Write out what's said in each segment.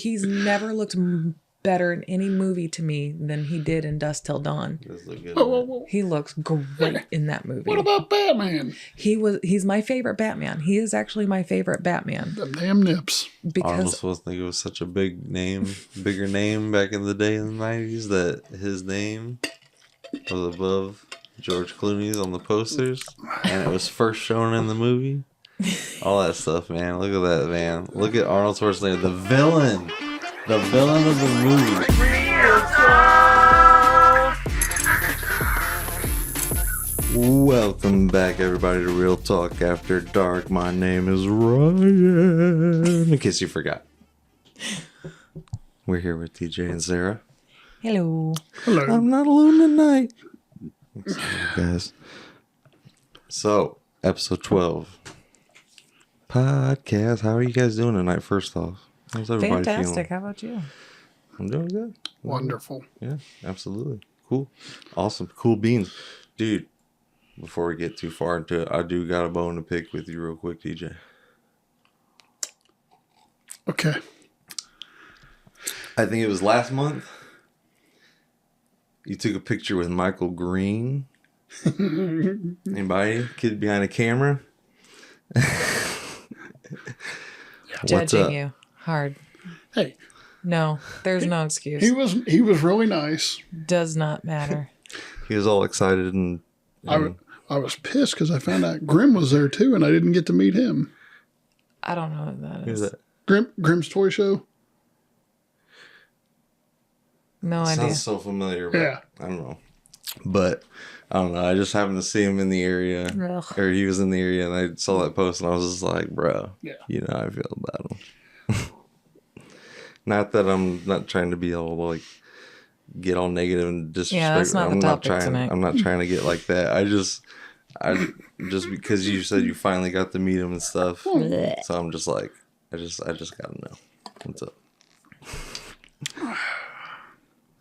He's never looked better in any movie to me than he did in Dusk Till Dawn. He looks great in that movie. What about Batman? He's my favorite Batman. He is actually my favorite Batman. The damn nips. Arnold Schwarzenegger was such a bigger name back in the day in the 90s that his name was above George Clooney's on the posters, and it was first shown in the movie. All that stuff, man. Look at that, man. Look at Arnold Schwarzenegger, the villain of the movie. Welcome back, everybody, to Real Talk After Dark. My name is Ryan, in case you forgot. We're here with TJ and Sarah. Hello. I'm not alone tonight. Guys. So, episode 12. Podcast. How are you guys doing tonight, first off? How's everybody Fantastic. feeling? How about you? I'm doing good. Wonderful. Yeah, absolutely. Cool. Awesome. Cool beans. Dude, before we get too far into it, I do got a bone to pick with you real quick, TJ. Okay. I think it was last month. You took a picture with Michael Green. Anybody? Kid behind a camera? Judging you hard. Hey. No, there's no excuse. He was really nice. Does not matter. He was all excited and I was pissed because I found out Grimm was there too, and I didn't get to meet him. I don't know what that is. who's that? Grimm's Toy Show. No idea. Sounds so familiar, but Yeah. I don't know. But I don't know. I just happened to see him in the area, Ugh. or he was in the area, and I saw that post, and I was just like, "Bro, Yeah. you know how I feel about him." Not that I'm not trying to be all like get all negative and disrespectful. Yeah, that's not the topic tonight. I'm not trying to get like that. I just because you said you finally got to meet him and stuff, Blech. so I'm just like, I just gotta know what's up.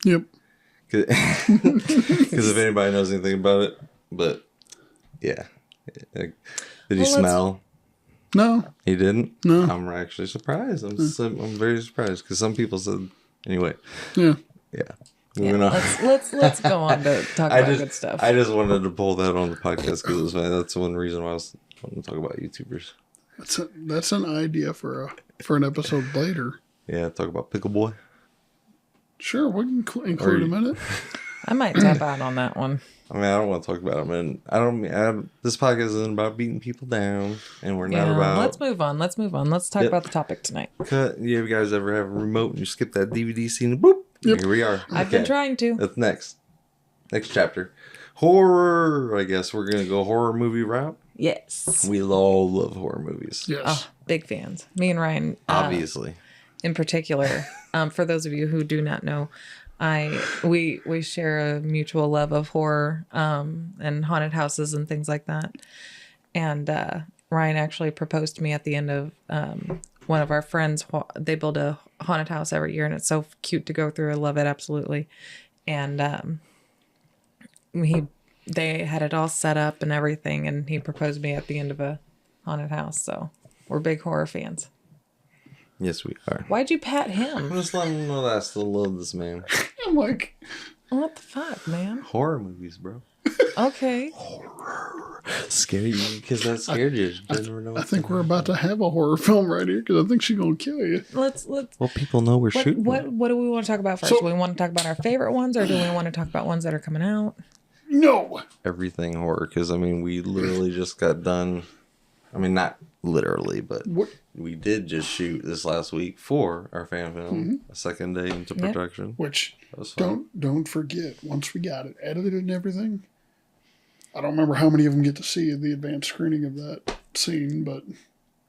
Yep. Because if anybody knows anything about it, but yeah, did he smell? No. He didn't. No. I'm actually surprised. I'm very surprised because some people said anyway. Yeah. Yeah. Yeah, Moving on. let's go on to talk about good stuff. I just wanted to pull that on the podcast because that's one reason why I was wanting to talk about YouTubers. That's an idea for an episode later. Yeah, talk about Pickle Boy. Sure, we can include him in it. I might tap out on that one. I mean, I don't want to talk about him, and this podcast isn't about beating people down, and we're not about. Let's move on. Let's talk about the topic tonight. You guys ever have a remote and you skip that DVD scene? Boop. Yep. Here we are. I've been trying to. That's next chapter. Horror. I guess we're gonna go horror movie route. Yes. We all love horror movies. Yes. Oh, big fans. Me and Ryan. Obviously. In particular, for those of you who do not know, we share a mutual love of horror and haunted houses and things like that. And Ryan actually proposed to me at the end of one of our friends. They build a haunted house every year, and it's so cute to go through. I love it absolutely. And they had it all set up and everything, and he proposed to me at the end of a haunted house. So we're big horror fans. Yes, we are. Why'd you pat I'm him? just letting him know that I still love this man. I'm like, What the fuck, man? Horror movies, bro. Okay. Scary because that scared you. I think we're about to have a horror film right here because I think she's gonna kill you. Let's. Well, people know we're shooting. What do we want to talk about first? So- Do we want to talk about our favorite ones, or do we want to talk about ones that are coming out? No. Everything horror because I mean we literally just got done. I mean not literally, but What? we did just shoot this last week for our fan film. A second day into production. Which That was fun. don't forget. Once we got it edited and everything, I don't remember how many of them get to see the advanced screening of that scene, but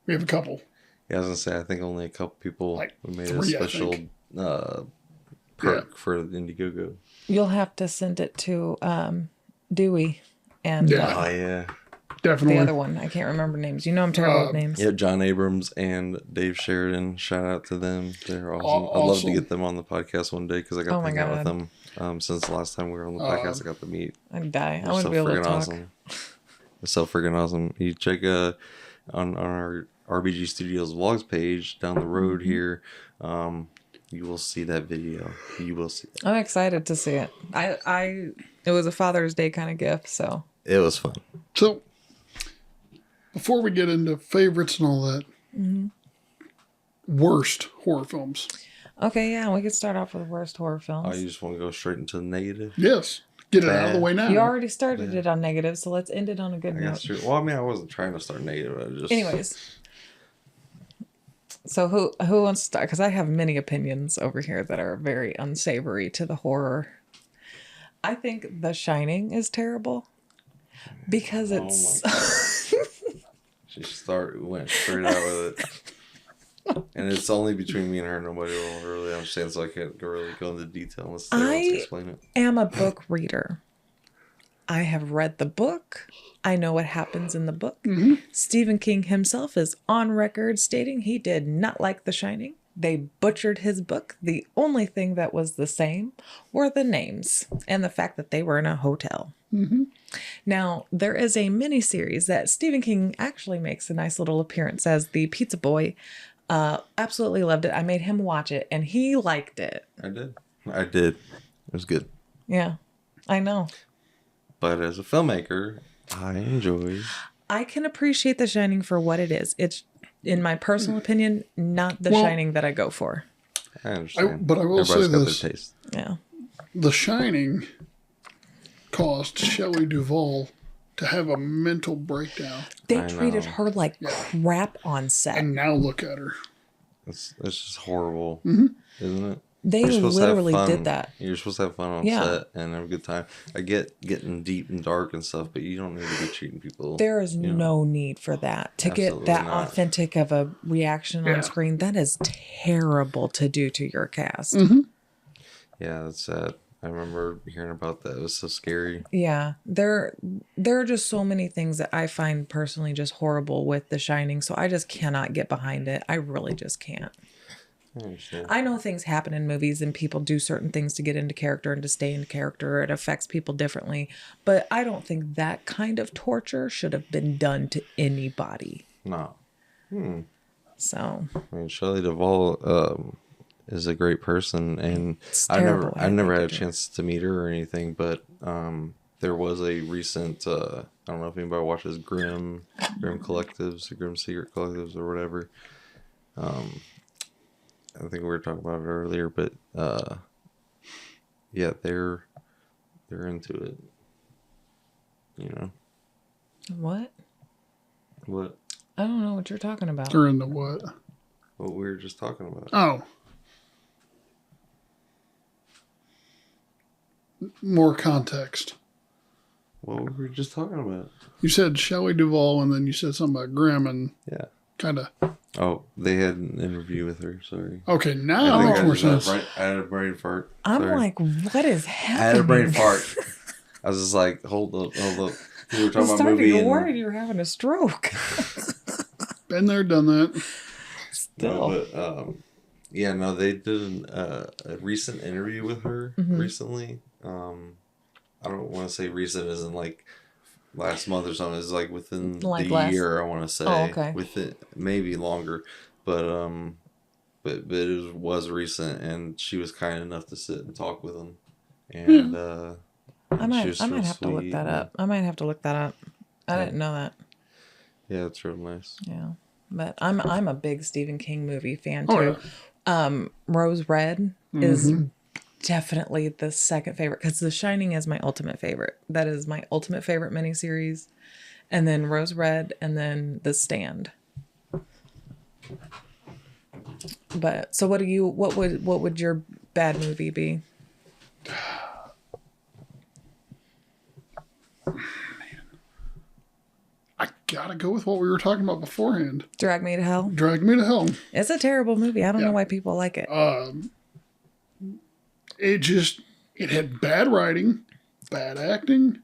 we have a couple. Yeah, I was gonna say I think only a couple people Like we made 3, a I special think. perk for Indiegogo. You'll have to send it to Dewey and Yeah. Oh yeah. Definitely. the other one. I can't remember names. You know I'm terrible with names. Yeah, John Abrams and Dave Sheridan. Shout out to them. They're awesome. I'd love to Awesome. get them on the podcast one day because I got Oh to my hang out with God. them since the last time we were on the podcast. I got to meet. I'd die. I They're wouldn't be able to friggin' talk. awesome. They're so freaking awesome. You check on our RBG Studios vlogs page down the road here. You will see that video. You will see it. I'm excited to see it. It was a Father's Day kind of gift, so. It was fun. So, before we get into favorites and all that, worst horror films. Okay, yeah, we could start off with worst horror films. Oh, you just want to go straight into the negative? Yes. Get it out of the way now. You already started it on negative, so let's end it on a good note. Well, I mean, I wasn't trying to start negative. I just... Anyways. So who wants to start? Because I have many opinions over here that are very unsavory to the horror. I think The Shining is terrible because it's... went straight out with it. And it's only between me and her. Nobody will really understand, so I can't really go into detail unless they want to explain it. I am a book reader. I have read the book. I know what happens in the book. Mm-hmm. Stephen King himself is on record stating he did not like The Shining. They butchered his book. The only thing that was the same were the names and the fact that they were in a hotel. Mm-hmm. Now, there is a miniseries that Stephen King actually makes a nice little appearance as the pizza boy. Absolutely loved it. I made him watch it, and he liked it. I did. It was good. Yeah, I know. But as a filmmaker, I enjoy... I can appreciate The Shining for what it is. It's, in my personal opinion, not The Shining that I go for. I understand. But I will say this. Their taste. Yeah. The Shining caused Shelley Duvall to have a mental breakdown. They treated her like crap on set. And now look at her. It's just horrible, isn't it? They literally did that. You're supposed to have fun on set and have a good time. I get getting deep and dark and stuff, but you don't need to be treating people. There is no need for that. To get that authentic of a reaction on screen, that is terrible to do to your cast. Mm-hmm. Yeah, that's sad. I remember hearing about that. It was so scary. Yeah. There are just so many things that I find personally just horrible with The Shining, so I just cannot get behind it. I really just can't. I know things happen in movies and people do certain things to get into character and to stay in character. It affects people differently. But I don't think that kind of torture should have been done to anybody. No. So. I mean, Shelley Duvall is a great person, and I never had a chance to meet her or anything, but there was a recent, I don't know if anybody watches Grim Collectives, or Grim Secret Collectives, or whatever. I think we were talking about it earlier, but yeah, they're into it. You know. What? What? I don't know what you're talking about. They're into what? What we were just talking about. Oh. More context. What we were just talking about. You said Shelley Duvall, and then you said something about Grimm, and kind of. Oh, they had an interview with her. Sorry. Okay, now it makes more sense. I had a brain fart. I'm like, what is happening? I had a brain fart. I was just like, hold up. We were talking about movie. I'm worried you're having a stroke. Been there, done that. Still. No, but, they did a recent interview with her recently. I don't want to say recent as in like last month or something. It's like within the year, I want to say. Oh, okay. Within maybe longer, but it was recent, and she was kind enough to sit and talk with him, and I might have to look that up. I didn't know that. Yeah, it's real nice. Yeah, but I'm a big Stephen King movie fan too. Rose Red is definitely the second favorite because The Shining is my ultimate favorite. That is my ultimate favorite miniseries, and then Rose Red, and then The Stand. But so, what would your bad movie be? I gotta go with what we were talking about beforehand. Drag Me to Hell. Drag Me to Hell. It's a terrible movie. I don't know why people like it. It had bad writing, bad acting,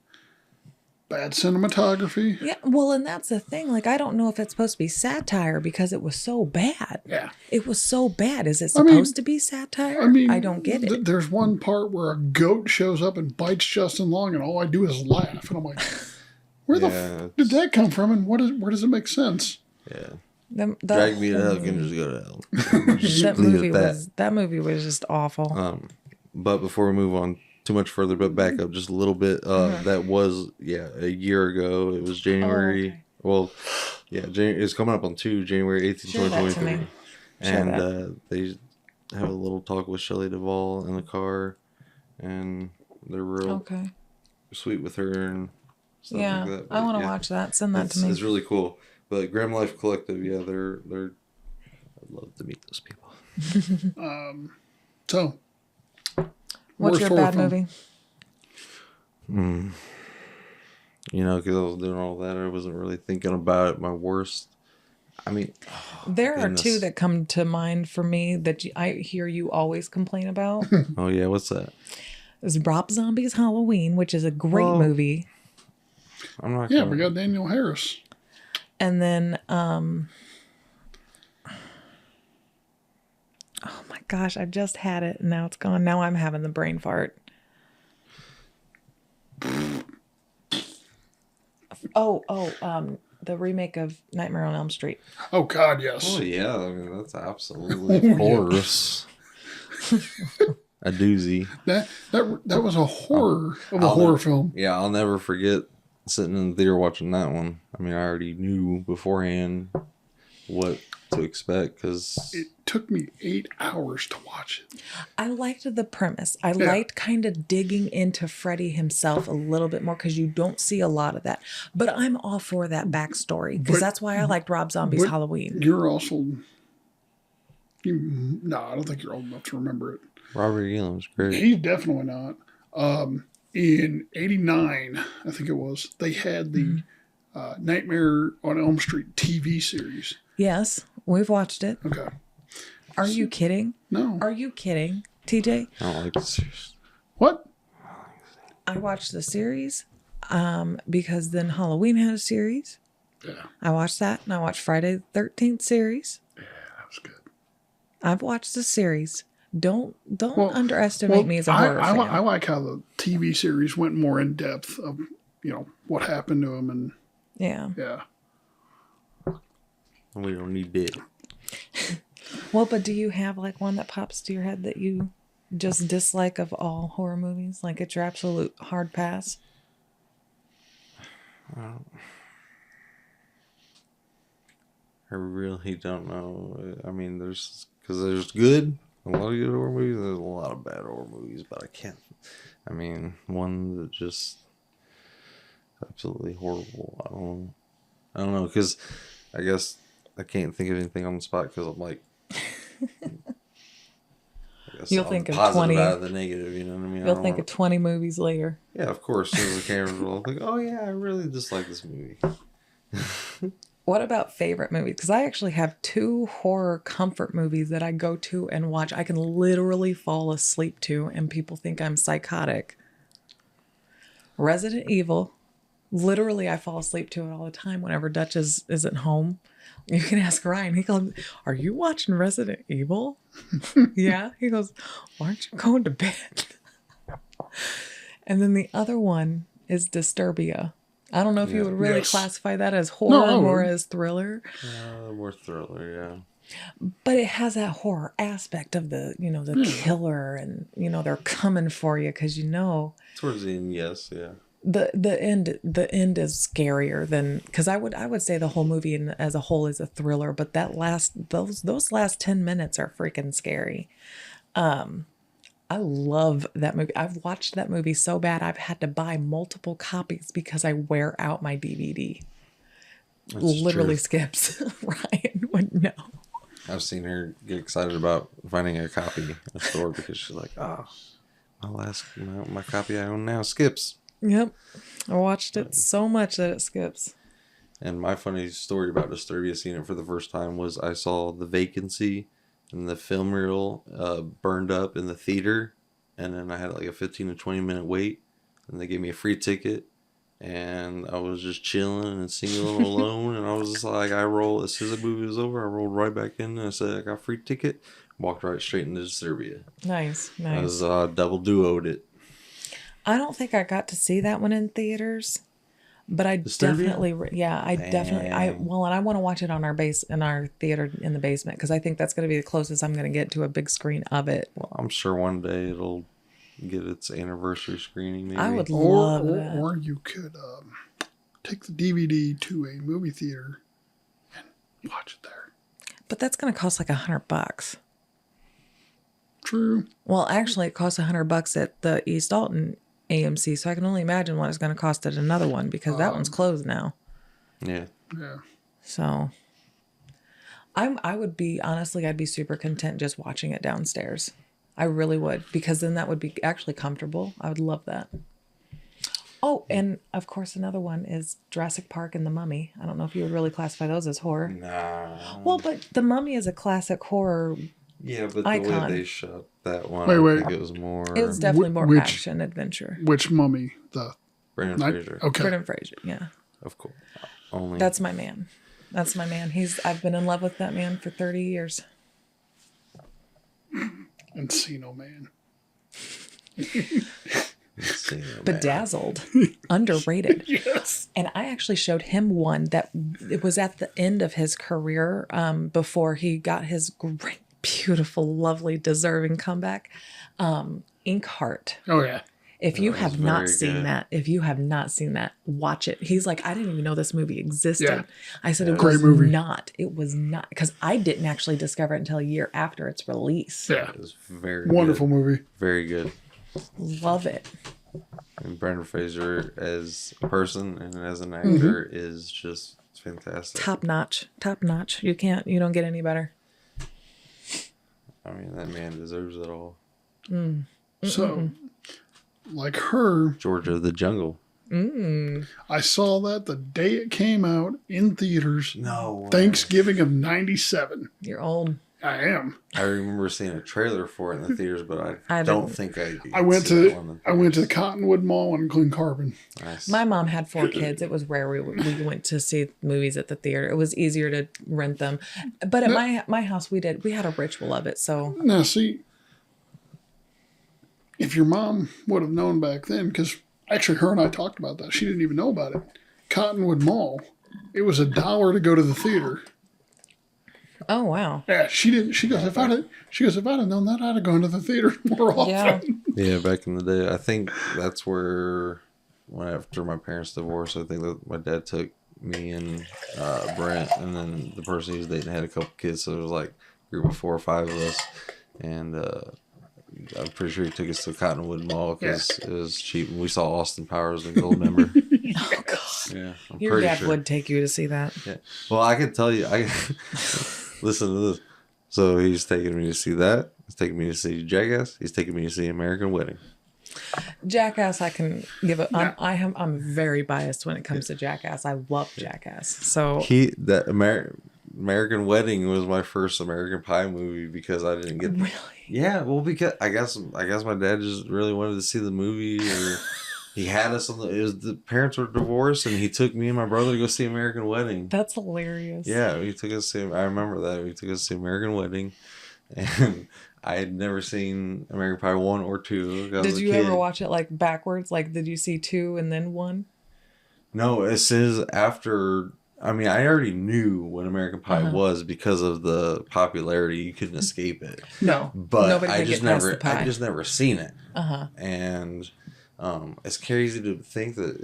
bad cinematography. Yeah, well, and that's the thing. Like, I don't know if it's supposed to be satire because it was so bad. Yeah. It was so bad. Is it supposed to be satire? I don't get it. There's one part where a goat shows up and bites Justin Long, and all I do is laugh. And I'm like, where the did that come from? And where does it make sense? Yeah. Drag Me to Hell can just go to hell. Just that leave movie it at was that movie was just awful. But before we move on too much further, but back up just a little bit. That was a year ago. It was January. okay. Well, yeah, it's coming up on January 18th, Share that to 2023. me. Share that. And they have a little talk with Shelley Duvall in the car, and they're real Okay. sweet with her and stuff Yeah, like that. I want to watch that. Send that to me. It's really cool. But Graham Life Collective, yeah, they're. I'd love to meet those people. So, What's worst your horror bad film? movie? You know, because I was doing all that, I wasn't really thinking about it. My worst. I mean, There are goodness. two that come to mind for me that I hear you always complain about. Oh yeah, what's that? Is Rob Zombie's Halloween, which is a great Well, movie. I'm not. Yeah, gonna, we got Daniel Harris. And then, oh my gosh, I just had it and now it's gone. Now I'm having the brain fart. The remake of Nightmare on Elm Street. Oh God, yes. Oh yeah, I mean that's absolutely of course a doozy. That was a horror of a horror film. Yeah, I'll never forget sitting in the theater watching that one. I mean, I already knew beforehand what to expect because It took me 8 hours to watch it. I liked the premise. I liked kind of digging into Freddy himself a little bit more because you don't see a lot of that. But I'm all for that backstory because that's why I liked Rob Zombie's But Halloween. You're also. No, I don't think you're old enough to remember it. Robert Ealam's great. He's definitely not. In '89, I think it was, they had the Nightmare on Elm Street TV series. Yes, we've watched it. Okay. Are you kidding? No. Are you kidding, TJ? I don't like the series. What? I watched the series because then Halloween had a series. Yeah, I watched that, and I watched Friday the 13th series. that was good. I've watched the series. Don't underestimate me as a I, horror I, fan. I like how the TV series went more in depth of, what happened to him, and Yeah. We don't need that. Well, but do you have like one that pops to your head that you just dislike of all horror movies? Like it's your absolute hard pass? I really don't know. I mean, there's good, a lot of good horror movies. There's a lot of bad horror movies, but I can't. I mean, one that just absolutely horrible. I don't know, because I guess I can't think of anything on the spot because I'm like. You'll think of positive 20 out of the negative, you know what I mean? You'll think of 20 movies later. Yeah, of course. As the cameras roll, I'll think, oh yeah, I really dislike this movie. What about favorite movies? Because I actually have 2 horror comfort movies that I go to and watch. I can literally fall asleep to, and people think I'm psychotic. Resident Evil. Literally, I fall asleep to it all the time whenever Dutch isn't home. You can ask Ryan. He goes, "Are you watching Resident Evil?" Yeah. He goes, "Why aren't you going to bed?" And then the other one is Disturbia. I don't know if you would really classify that as horror or as thriller. More thriller, yeah. But it has that horror aspect of the killer and, they're coming for you because Towards the end, yes, yeah. the end is scarier than, because I would say the whole movie as a whole is a thriller, but those last 10 minutes are freaking scary. I love that movie. I've watched that movie so bad I've had to buy multiple copies because I wear out my DVD. That's Literally true. skips. Ryan would know. I've seen her get excited about finding a copy in a store because she's like, oh, my copy I own now skips. Yep. I watched it so much that it skips. And my funny story about Disturbia seeing it for the first time was I saw The Vacancy and the film reel burned up in the theater, and then I had like a 15 to 20 minute wait, and they gave me a free ticket, and I was just chilling and singing alone, and I was just like, as soon as the movie was over, I rolled right back in, and I said, I got a free ticket, walked right straight into Disturbia. Nice. I was double duoed it. I don't think I got to see that one in theaters, But I Disturbia? definitely, and I want to watch it on in our theater in the basement because I think that's going to be the closest I'm going to get to a big screen of it. Well, I'm sure one day it'll get its anniversary screening. Maybe. I would love that. Or you could take the DVD to a movie theater and watch it there. But that's going to cost like $100. True. Well, actually, it costs $100 at the East Alton AMC, so I can only imagine what it's going to cost at another one because that one's closed now. Yeah. Yeah. So, I would be honestly, I'd be super content just watching it downstairs. I really would because then that would be actually comfortable. I would love that. Oh, and of course, another one is Jurassic Park and The Mummy. I don't know if you would really classify those as horror. Nah. Well, but The Mummy is a classic horror. Yeah, but icon. the way they shot that one, Wait. I think it was more. It was definitely more Which- action adventure. Which mummy? The Brendan Fraser. Okay. Brendan Fraser, yeah. Of course. Only. That's my man. That's my man. I've been in love with that man for 30 years. Encino Man. Bedazzled. Underrated. Yes. And I actually showed him one that it was at the end of his career before he got his great, beautiful, lovely, deserving comeback. Inkheart. Oh yeah. If you That have was not very seen good. that, watch it. He's like, I didn't even know this movie existed. Yeah. I said, it Great was movie. not. It was not. Because I didn't actually discover it until a year after its release. Yeah. It was very Wonderful good. movie. Very good. Love it. And Brendan Fraser as a person and as an actor Mm-hmm. is just fantastic. Top notch. Top notch. You don't get any better. I mean, that man deserves it all. So, like her, Georgia the Jungle. I saw that the day it came out in theaters. No. Thanksgiving of '97. You're old. I am. I remember seeing a trailer for it in the theaters, but I I don't didn't. think I. I went see that to one. the Cottonwood Mall in Glen Carbon. Nice. My mom had 4 kids. It was rare we went to see movies at the theater. It was easier to rent them. But at my house, we had a ritual of it. So Now, see, if your mom would have known back then, because actually her and I talked about that. She didn't even know about it. Cottonwood Mall. It was $1 to go to the theater. oh wow, Yeah, she didn't. She goes, if I'd have known that, I'd have gone to the theater more often. yeah. Yeah, back in the day, I think that's where, after my parents' divorce, I think that my dad took me and Brent, and then the person he was dating had a couple kids, so it was like a group of 4 or 5 of us, and I'm pretty sure he took us to Cottonwood Mall because it was cheap, and we saw Austin Powers and Goldmember. Oh god, Yeah, I'm your pretty dad sure. would take you to see that. Yeah. Well, I can tell you, listen to this. So he's taking me to see that. He's taking me to see Jackass. He's taking me to see American Wedding. Jackass, I can give it. I'm very biased when it comes to Jackass. I love Jackass. So American Wedding was my first American Pie movie because I didn't get. really, Yeah, well, because I guess my dad just really wanted to see the movie, or he had us on the parents were divorced, and he took me and my brother to go see American Wedding. that's hilarious. Yeah, he took us to. I remember that he took us to American Wedding, and I had never seen American Pie 1 or 2. I was Did a you kid. ever watch it like backwards? Like, did you see 2 and then 1? No, it says after. I mean, I already knew what American Pie was because of the popularity. You couldn't escape it. No, But nobody I could just get past never, the pie. I just never seen it. Uh-huh. And it's crazy to think that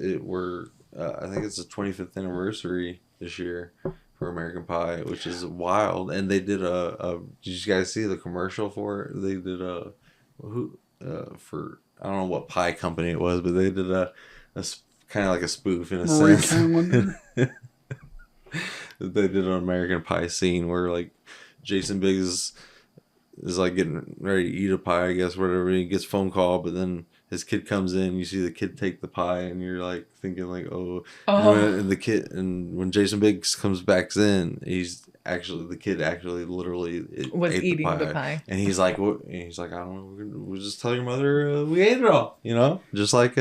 I think it's the 25th anniversary this year for American Pie, which is wild. And they did did you guys see the commercial for it? They did for, I don't know what pie company it was, but they did a kind of like a spoof in a Marie sense. Calendar. They did an American Pie scene where like Jason Biggs is like getting ready to eat a pie, I guess, whatever. He gets a phone call, but then his kid comes in. You see the kid take the pie, and you're like thinking like, oh. And when Jason Biggs comes back in, the kid actually literally Was ate eating the pie. and he's like, what? And he's like, I don't know. We'll just tell your mother we ate it all, just like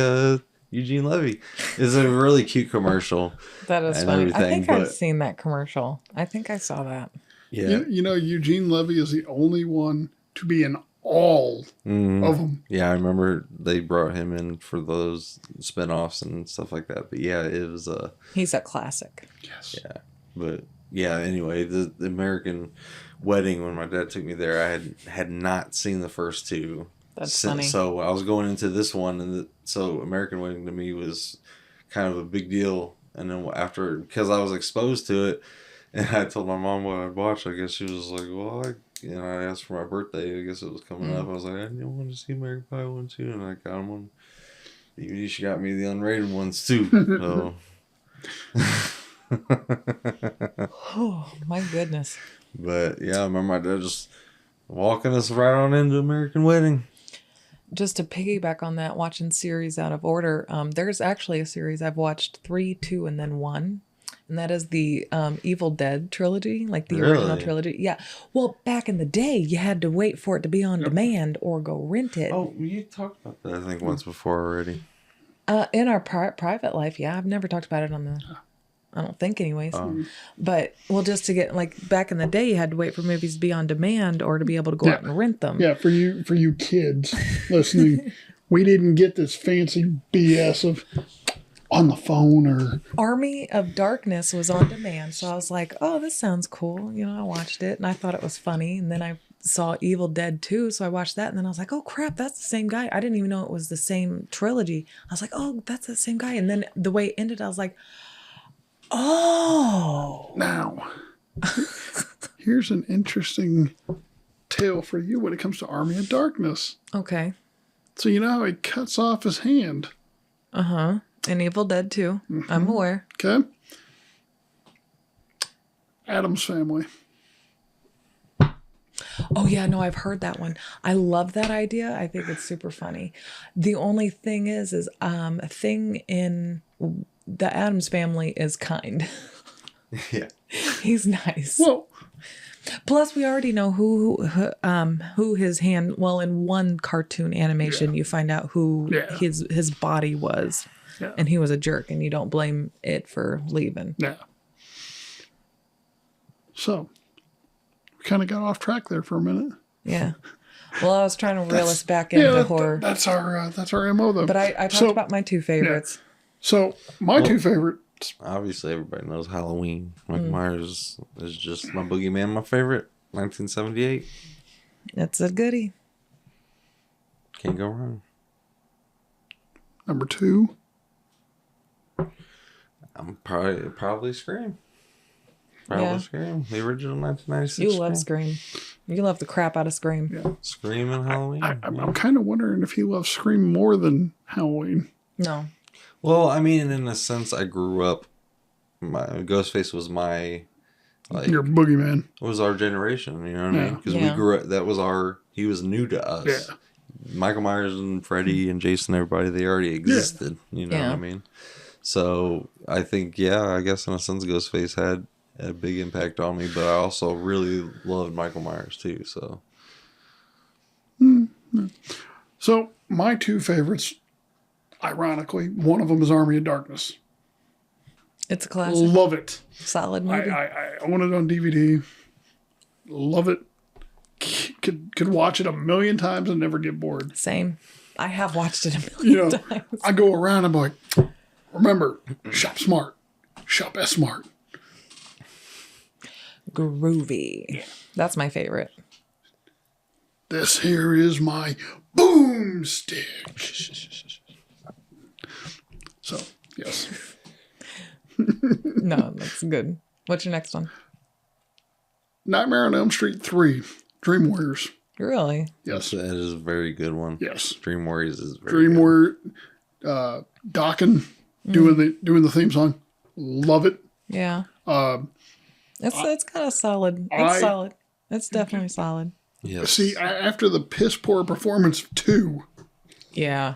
Eugene Levy. It's a really cute commercial. That is and funny. I everything, think I've but- seen that commercial. I think I saw that. Yeah. Eugene Levy is the only one to be in all Mhm. of them. Yeah, I remember they brought him in for those spinoffs and stuff like that. But yeah, it was He's a classic. Yes. yeah. But yeah, anyway, the American Wedding, when my dad took me there, I had not seen the first two. That's funny. So I was going into this one, and so American Wedding to me was kind of a big deal. And then after, because I was exposed to it, and I told my mom what I'd watched, I guess she was like, well, I asked for my birthday. I guess it was coming up. I was like, I didn't want to see American Pie 1, 2. And I got them on DVD. She got me the unrated ones, too. So. Oh, my goodness. But, yeah, I remember my dad just walking us right on into American Wedding. Just to piggyback on that, watching series out of order, there's actually a series I've watched 3, 2, and then 1. And that is the Evil Dead trilogy, like the original trilogy. Yeah. Well, back in the day, you had to wait for it to be on demand or go rent it. Oh, you talked about that, I think, once before already. In our private life, yeah. I've never talked about it on the... I don't think anyways. But, well, just to get, like, back in the day, you had to wait for movies to be on demand or to be able to go out and rent them. Yeah, for you kids listening, we didn't get this fancy BS of on the phone or... Army of Darkness was on demand, so I was like, oh, this sounds cool. You know, I watched it, and I thought it was funny, and then I saw Evil Dead 2, so I watched that, and then I was like, oh, crap, that's the same guy. I didn't even know it was the same trilogy. I was like, oh, that's the same guy, and then the way it ended, I was like, oh. Now, here's an interesting tale for you when it comes to Army of Darkness. Okay. So you know how he cuts off his hand? Uh-huh. And Evil Dead 2. I'm aware. Okay. Addams Family. Oh, yeah, no, I've heard that one. I love that idea. I think it's super funny. The only thing is a thing in the Addams Family is kind. Yeah. He's nice. Well, plus we already know who his hand, well, in one cartoon animation you find out who his body was. Yeah. And he was a jerk, and you don't blame it for leaving. yeah. So, we kind of got off track there for a minute. Yeah. Well, I was trying to reel us back into horror. That's our MO, though. But I talked about my two favorites. Yeah. So, my two favorites. Obviously, everybody knows Halloween. Michael Myers is just my boogeyman, my favorite. 1978. That's a goodie. Can't go wrong. Number 2. I'm probably Scream. Probably Scream. The original 1996. You love Scream. You love the crap out of Scream. Yeah. Scream and Halloween. I'm kind of wondering if he loves Scream more than Halloween. No. Well, I mean, in a sense, I grew up. Ghostface was my... Your boogeyman. It was our generation, you know what I mean? Because we grew up, he was new to us. Yeah. Michael Myers and Freddy and Jason, everybody, they already existed, you know what I mean? So, I think, I guess in a sense, Ghostface had a big impact on me, but I also really loved Michael Myers too, so. So, my two favorites, ironically, one of them is Army of Darkness. It's a classic. Love it. Solid movie. I own it on DVD. Love it. Could watch it a million times and never get bored. Same. I have watched it a million times. I go around and I'm like, remember, shop smart. Shop S-Smart. Groovy. That's my favorite. This here is my boomstick. So, yes. No, that's good. What's your next one? Nightmare on Elm Street 3, Dream Warriors. Really? Yes. That is a very good one. Yes. Dream Warriors is very Dream good. Warrior, Dokken doing the theme song. Love it. Yeah. It's kind of solid. It's solid. It's definitely solid. Yes. See, after the piss poor performance of 2. Yeah.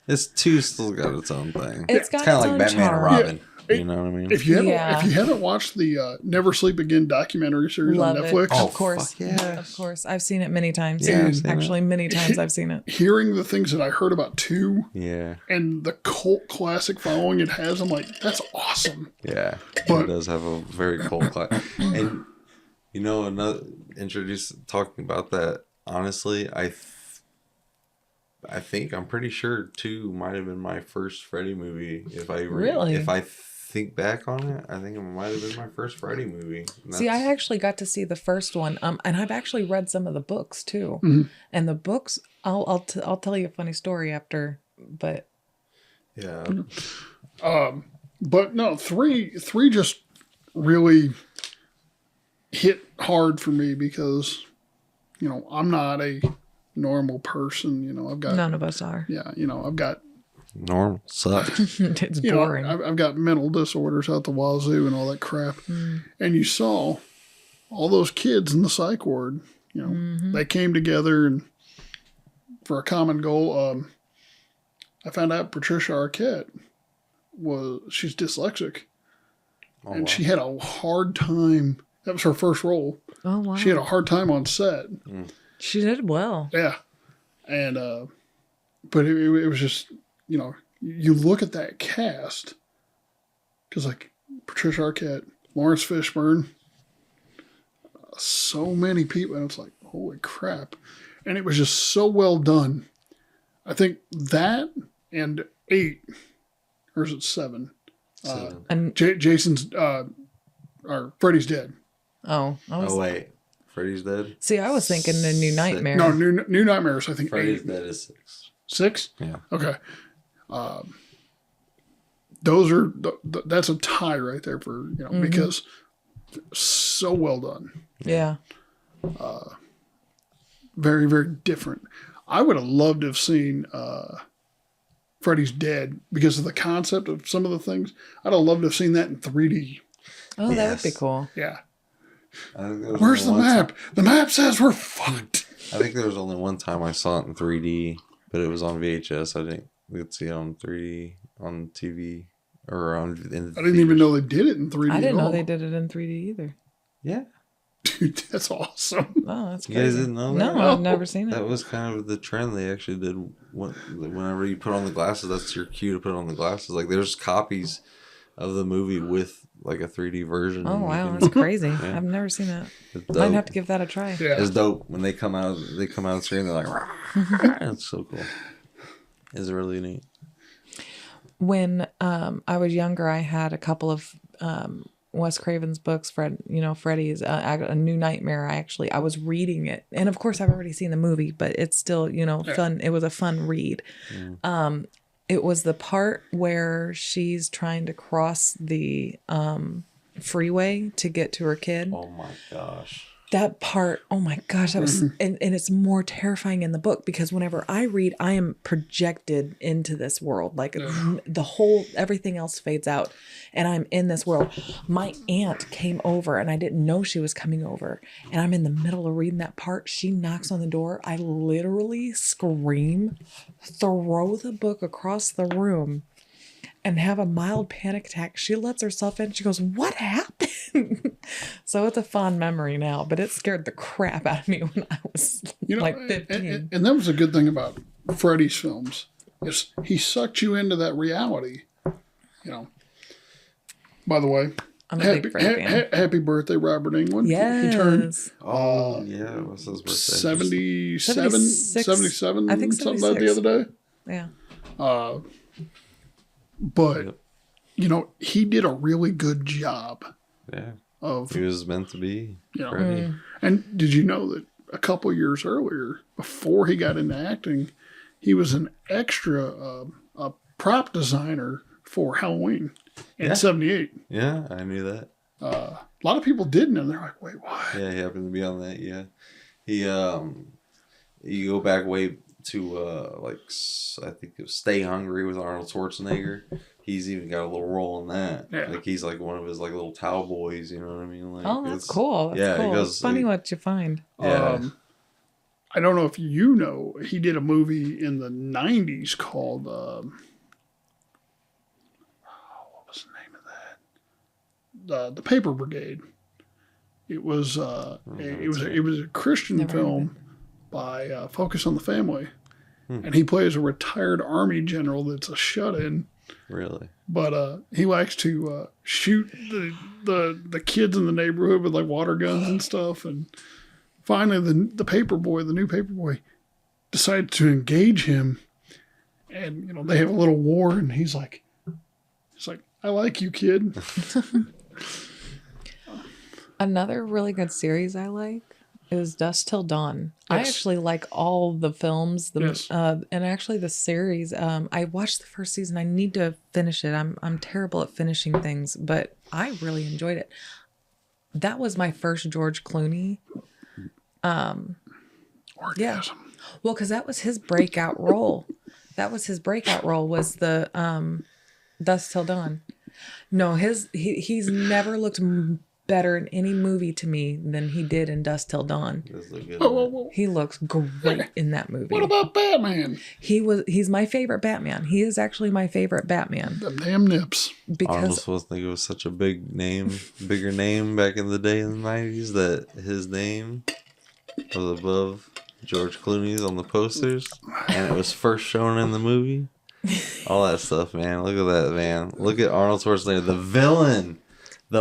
It's 2 still got its own thing. It's got kind its of like own Batman charm. and Robin. Yeah. You know what I mean? If you haven't watched the Never Sleep Again documentary series Love on Netflix, it. Of course. Fuck yeah. Of course. I've seen it many times. Yeah, I've seen Actually, many times I've seen it. hearing the things that I heard about 2 Yeah. and the cult classic following it has, I'm like, that's awesome. Yeah. But- It does have a very cold class. And, you know, talking about that, honestly, I think I'm pretty sure 2 might have been my first Freddy movie. Really? If I think back on it, I think it might have been my first Freddy movie. See, I actually got to see the first one, and I've actually read some of the books too. And the books, I'll tell you a funny story after, but yeah. But no, three just really hit hard for me because, I'm not a normal person. I've got none of us are. yeah, I've got Normal sucks. It's boring. I've got mental disorders out the wazoo and all that crap. And you saw all those kids in the psych ward. They came together and for a common goal. I found out Patricia Arquette she's dyslexic, and she had a hard time. That was her first role. Oh wow! She had a hard time on set. She did well. Yeah, and but it was just you look at that cast because like Patricia Arquette, Lawrence Fishburne, so many people, and it's like holy crap, and it was just so well done. I think that and 8, or is it 7? 7. And Jason's or Freddy's dead. oh Wait, Freddy's dead. See, I was thinking the New Nightmare. No, New Nightmares. I think Freddy's 8. dead is 6. 6? Yeah. Okay. Those are that's a tie right there for because so well done. Yeah. Very, very different. I would have loved to have seen Freddy's Dead because of the concept of some of the things. I'd have loved to have seen that in 3D. Oh, that would be Yes. cool. Yeah. I think there was Where's the only one map? The map says we're fucked. I think there was only one time I saw it in 3D, but it was on VHS. I didn't get to see it on 3D on TV or on. I didn't even know they did it in 3D. I didn't at know all. they did it in 3D either. Yeah, Dude, that's awesome. Oh, that's you crazy. guys didn't know that? No, I've never seen That it. was kind of the trend. They actually did. Whenever you put on the glasses, that's your cue to put on the glasses. Like there's copies of the movie with like a 3D version. Oh and you wow, can- that's crazy. Yeah. I've never seen that. It's Might dope. have to give that a try. Yeah. It's dope when they come out. They come out of the screen. They're like, "Rah." It's so cool. It's really neat. When I was younger, I had a couple of Wes Craven's books. Freddy's A New Nightmare. I was reading it, and of course, I've already seen the movie, but it's still fun. It was a fun read. It was the part where she's trying to cross the freeway to get to her kid. Oh my gosh. That part, oh my gosh, that was, and it's more terrifying in the book because whenever I read, I am projected into this world. Like everything else fades out and I'm in this world. My aunt came over and I didn't know she was coming over. And I'm in the middle of reading that part. She knocks on the door. I literally scream, throw the book across the room, and have a mild panic attack. She lets herself in. She goes, "What happened?" So it's a fond memory now, but it scared the crap out of me when I was like 15. And that was a good thing about Freddy's films is he sucked you into that reality. By the way, I'm a big Freddy fan. happy birthday, Robert Englund. Yes. He turned Oh yeah, what's his birthday? 77, 77, I think something like that the other day. Yeah. But, he did a really good job Yeah, of, he was meant to be. you know, Freddy. and did you know that a couple years earlier, before he got into acting, he was an extra a prop designer for Halloween in 78. Yeah, I knew that. A lot of people didn't, and they're like, wait, what? Yeah, he happened to be on that. Yeah, he you go back way to I think it was Stay Hungry with Arnold Schwarzenegger. He's even got a little role in that. Yeah. Like he's like one of his like little towel boys. You know what I mean? Like, Oh, that's it's- cool. That's cool. It goes, It's funny what you find. Yeah. I don't know if you know, he did a movie in the 90s called, what was the name of that? The Paper Brigade. It was it was a Christian Never heard of film by Focus on the Family, and he plays a retired Army general that's a shut-in. Really? But he likes to shoot the kids in the neighborhood with like water guns and stuff, and finally the paperboy, the new paperboy, decides to engage him, and they have a little war, and he's like, I like you, kid. Another really good series I like is Dusk Till Dawn. I Yes. actually like all the films, Yes. and actually the series. I watched the first season. I need to finish it. I'm terrible at finishing things, but I really enjoyed it. That was my first George Clooney. Orgasm. Well, because that was his breakout role. Was the Dusk Till Dawn. No, he's never looked better in any movie to me than he did in Dusk Till Dawn. Does look good. Whoa. He looks great in that movie. What about Batman? He's my favorite Batman. He is actually my favorite Batman Them damn nips. Arnold because Schwarzenegger was such a bigger name back in the day in the 90s that his name was above George Clooney's on the posters, and it was first shown in the movie. All that stuff, man. Look at that, man. Look at Arnold Schwarzenegger, the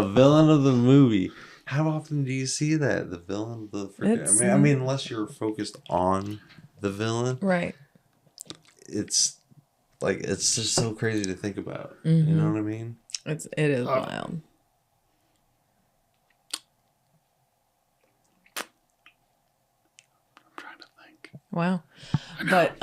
villain of the movie. How often do you see that? The villain of the freaking... I mean, unless you're focused on the villain. right. It's like, it's just so crazy to think about. Mm-hmm. You know what I mean? It is wild. I'm trying to think. Wow. But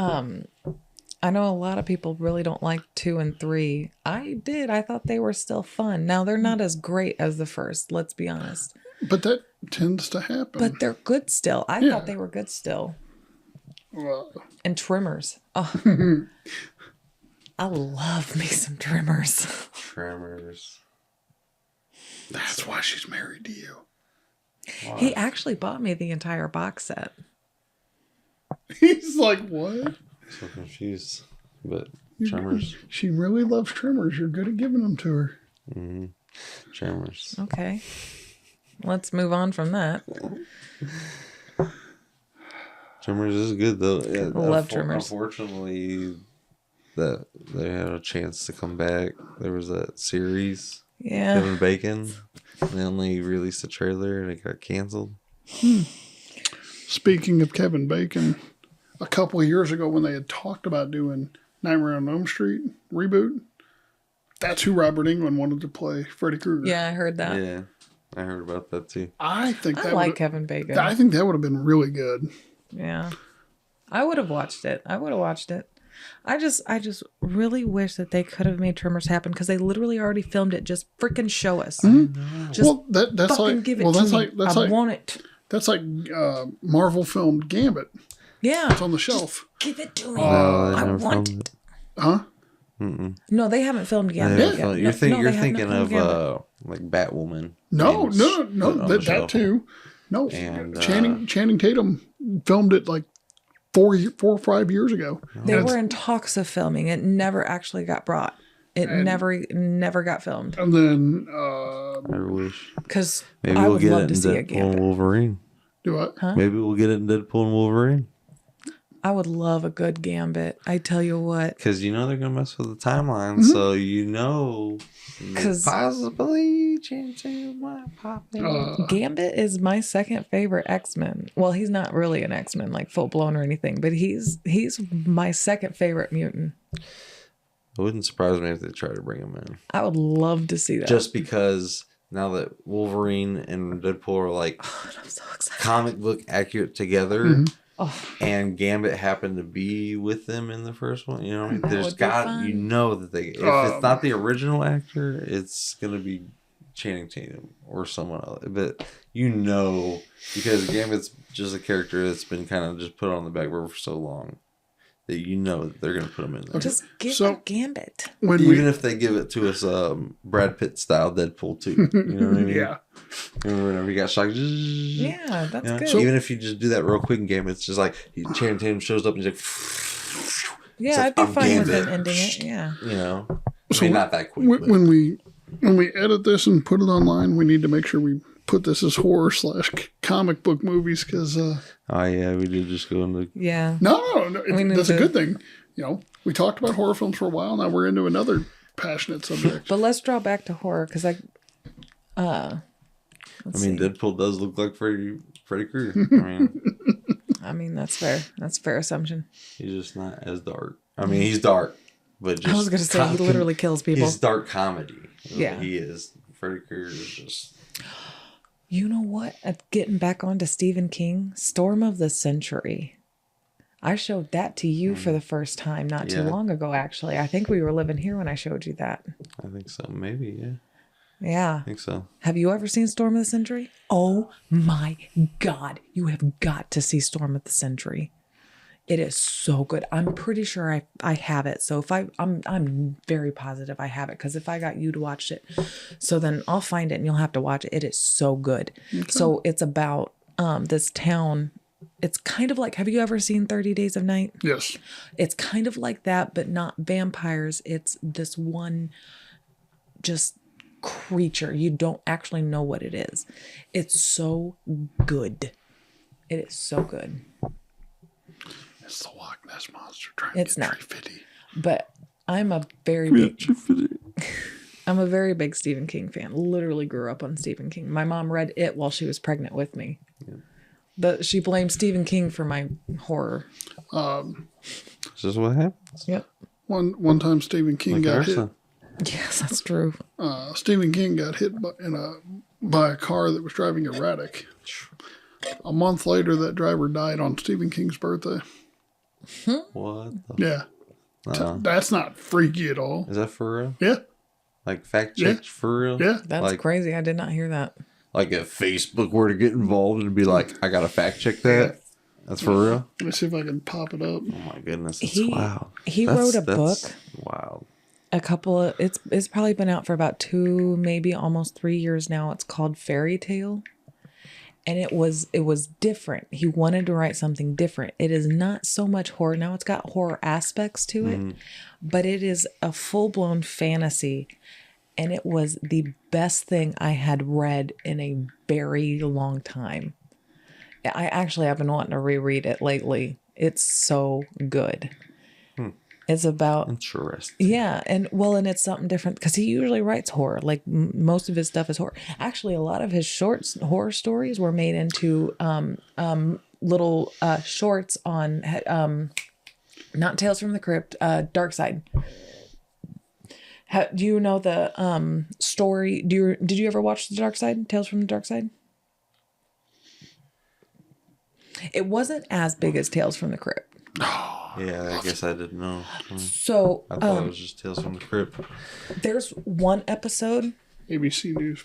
I know a lot of people really don't like 2 and 3. I did. I thought they were still fun. Now they're not as great as the first, let's be honest. But that tends to happen. But they're good still. I thought they were good still. Well, And Trimmers. Oh. I love me some Trimmers. Tremors. that's why she's married to you. Wow. He actually bought me the entire box set. He's like, what? So confused. But Tremors. She really loves Tremors. You're good at giving them to her. Mm-hmm. Tremors. Okay. Let's move on from that. Tremors is good though. Yeah, Love Tremors. Unfortunately, that they had a chance to come back. There was that series, Yeah. Kevin Bacon. And they only released a trailer and it got canceled. Speaking of Kevin Bacon, a couple of years ago when they had talked about doing Nightmare on Elm Street reboot, that's who Robert Englund wanted to play Freddy Krueger. Yeah, I heard that. Yeah, I heard about that too. I think I that like would Kevin Bacon. I think that would have been really good. Yeah. I would have watched it. I just really wish that they could have made Tremors happen because they literally already filmed it. Just freaking show us. Just Well, that's fucking like give it well, to that's me. like that's I like want it. that's like Marvel filmed Gambit. Yeah. It's on the shelf. Give it to me. No, I they never want filmed it. Huh? No, they haven't filmed They Gambit haven't yet. filmed- No, You're they have not thinking filmed of Gambit. like Batwoman. No, and no, put it on the that shelf. too. No, And, Channing Tatum filmed it like 4 or 5 years ago. They And were in talks of filming. It never actually got brought. It never got filmed. And then I wish. Because Maybe I we'll would get love it to in see a Deadpool and Gambit. Wolverine. do what? Huh? Maybe we'll get it in Deadpool and Wolverine. I would love a good Gambit. I tell you what. Because you know they're going to mess with the timeline. So you know. 'Cause- Possibly change might pop in. Gambit is my second favorite X-Men. Well, he's not really an X-Men, like full blown or anything, but he's my second favorite mutant. It wouldn't surprise me if they try to bring him in. I would love to see that. Just because now that Wolverine and Deadpool are like I'm so excited. comic book accurate together, Mm-hmm. Oh, and Gambit happened to be with them in the first one, you know, That there's would be got fun. you know that they if it's not the original actor, it's gonna be Channing Tatum or someone else, but you know because Gambit's just a character that's been kind of just put on the back burner for so long that you know that they're gonna put him in there. just give So- a Gambit. When Even if they give it to us, Brad Pitt style Deadpool too. You know what I mean? yeah, Remember whenever he got shocked? Yeah, that's You know? good. Even if you just do that real quick in Gambit, it's just like Channing Tatum shows up and he's like, yeah, it's like, I'd be I'm fine with Gambit. him ending it. Yeah. you know, I So mean, not that quick. but- when we edit this and put it online, we need to make sure we put this as horror / comic book movies because oh yeah, we did just go into. Yeah. no, We need that's a to- good thing. You know, we talked about horror films for a while. Now we're into another passionate subject. But let's draw back to horror because I mean, Deadpool does look like Freddy Freddy Krueger. I mean, that's fair. That's a fair assumption. He's just not as dark. I mean, he's dark, but just I was gonna say he literally kills people. He's dark comedy. Yeah, he is. Freddy Krueger is just. You know what? Getting back onto Stephen King, Storm of the Century. I showed that to you for the first time not too long ago, actually. I think we were living here when I showed you that. I think so. Maybe, yeah. Yeah. I think so. Have you ever seen Storm of the Century? Oh my God. You have got to see Storm of the Century. It is so good. I'm pretty sure I have it. So if I'm very positive I have it, because if I got you to watch it, so then I'll find it and you'll have to watch it. It is so good. Okay. So it's about this town. It's kind of like, have you ever seen 30 Days of Night? Yes. It's kind of like that, but not vampires. It's this one just creature. You don't actually know what it is. It's so good. It is so good. It's the Loch Ness Monster trying it's to get not. Tree-Fitty. But I'm a very big Stephen King fan. Literally grew up on Stephen King. My mom read it while she was pregnant with me. Yeah. But she blamed Stephen King for my horror. Is this what happens? Yep. One time Stephen King got hit. Yes, that's true. Stephen King got hit by a car that was driving erratic. A month later, that driver died on Stephen King's birthday. What? Yeah. That's not freaky at all. Is that for real? Yeah. Like fact checked for real? Yeah. That's like, crazy. I did not hear that. Like if Facebook were to get involved and be like, I gotta fact check that. That's for real? Let me see if I can pop it up. Oh my goodness, that's wild. He wrote a book. Wild. It's probably been out for about 2, maybe almost 3 years now. It's called Fairy Tale. And it was different. He wanted to write something different. It is not so much horror. Now it's got horror aspects to it, but it is a full-blown fantasy. And it was the best thing I had read in a very long time. I actually have been wanting to reread it lately. It's so good. It's about interesting. Yeah, and it's something different because he usually writes horror. Like most of his stuff is horror. Actually, a lot of his horror stories were made into little shorts on not Tales from the Crypt, Dark Side. Do you know the story? Did you ever watch The Dark Side? Tales from the Dark Side? It wasn't as big as Tales from the Crypt. Yeah, I guess I didn't know. So I thought it was just Tales from the Crypt. There's one episode. ABC News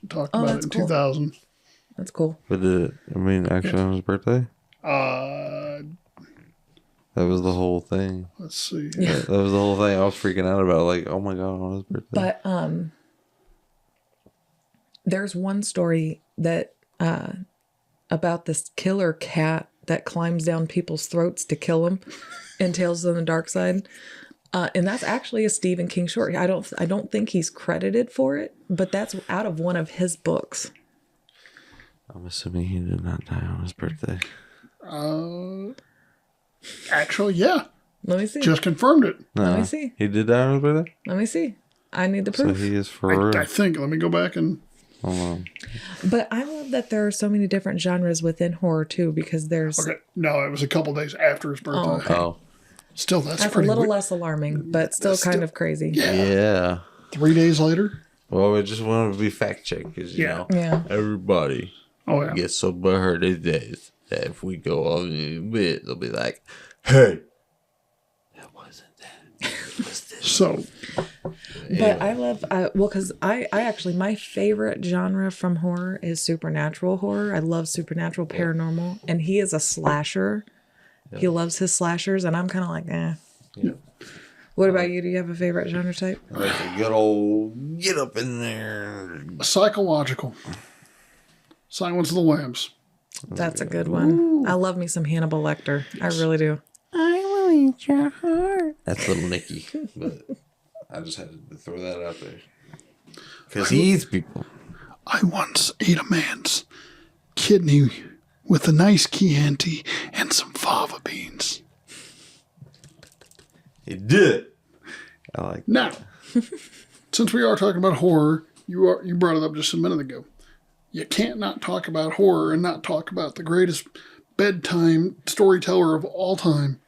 talked about it in cool. 2000. That's cool. But actually on his birthday? That was the whole thing. Let's see. Yeah. That was the whole thing. I was freaking out about, like, oh my God, on his birthday. But there's one story that about this killer cat that climbs down people's throats to kill them in Tales from the Dark Side. And that's actually a Stephen King short. I don't think he's credited for it, but that's out of one of his books. I'm assuming he did not die on his birthday. Actually, yeah. Let me see. Just confirmed it. No, Let me see. He did die on his birthday? Let me see. I need the proof. So he is for real. I think. Let me go back and... Hold on. But I love that there are so many different genres within horror, too, because there's... Okay. No, it was a couple days after his birthday. Oh, okay. Oh. Still, that's a pretty little weird. less alarming, but still kind of crazy. Yeah. 3 days later? Well, we just wanted to be fact checked because, you know, everybody gets so butthurt these days that if we go off a bit, they'll be like, hey, that wasn't that. Was this? So... But I love, because I actually, my favorite genre from horror is supernatural horror. I love supernatural, paranormal, and he is a slasher. Yeah. He loves his slashers, and I'm kind of like, eh. Yeah. What about you? Do you have a favorite genre type? Like a good old get up in there. Psychological. Silence of the Lambs. That's a good one. Ooh. I love me some Hannibal Lecter. Yes. I really do. I will eat your heart. That's Little Nicky, but... I just had to throw that out there. Because he eats people. I once ate a man's kidney with a nice Chianti and some fava beans. He did. I like now, since we are talking about horror, you brought it up just a minute ago. you can't not talk about horror and not talk about the greatest bedtime storyteller of all time,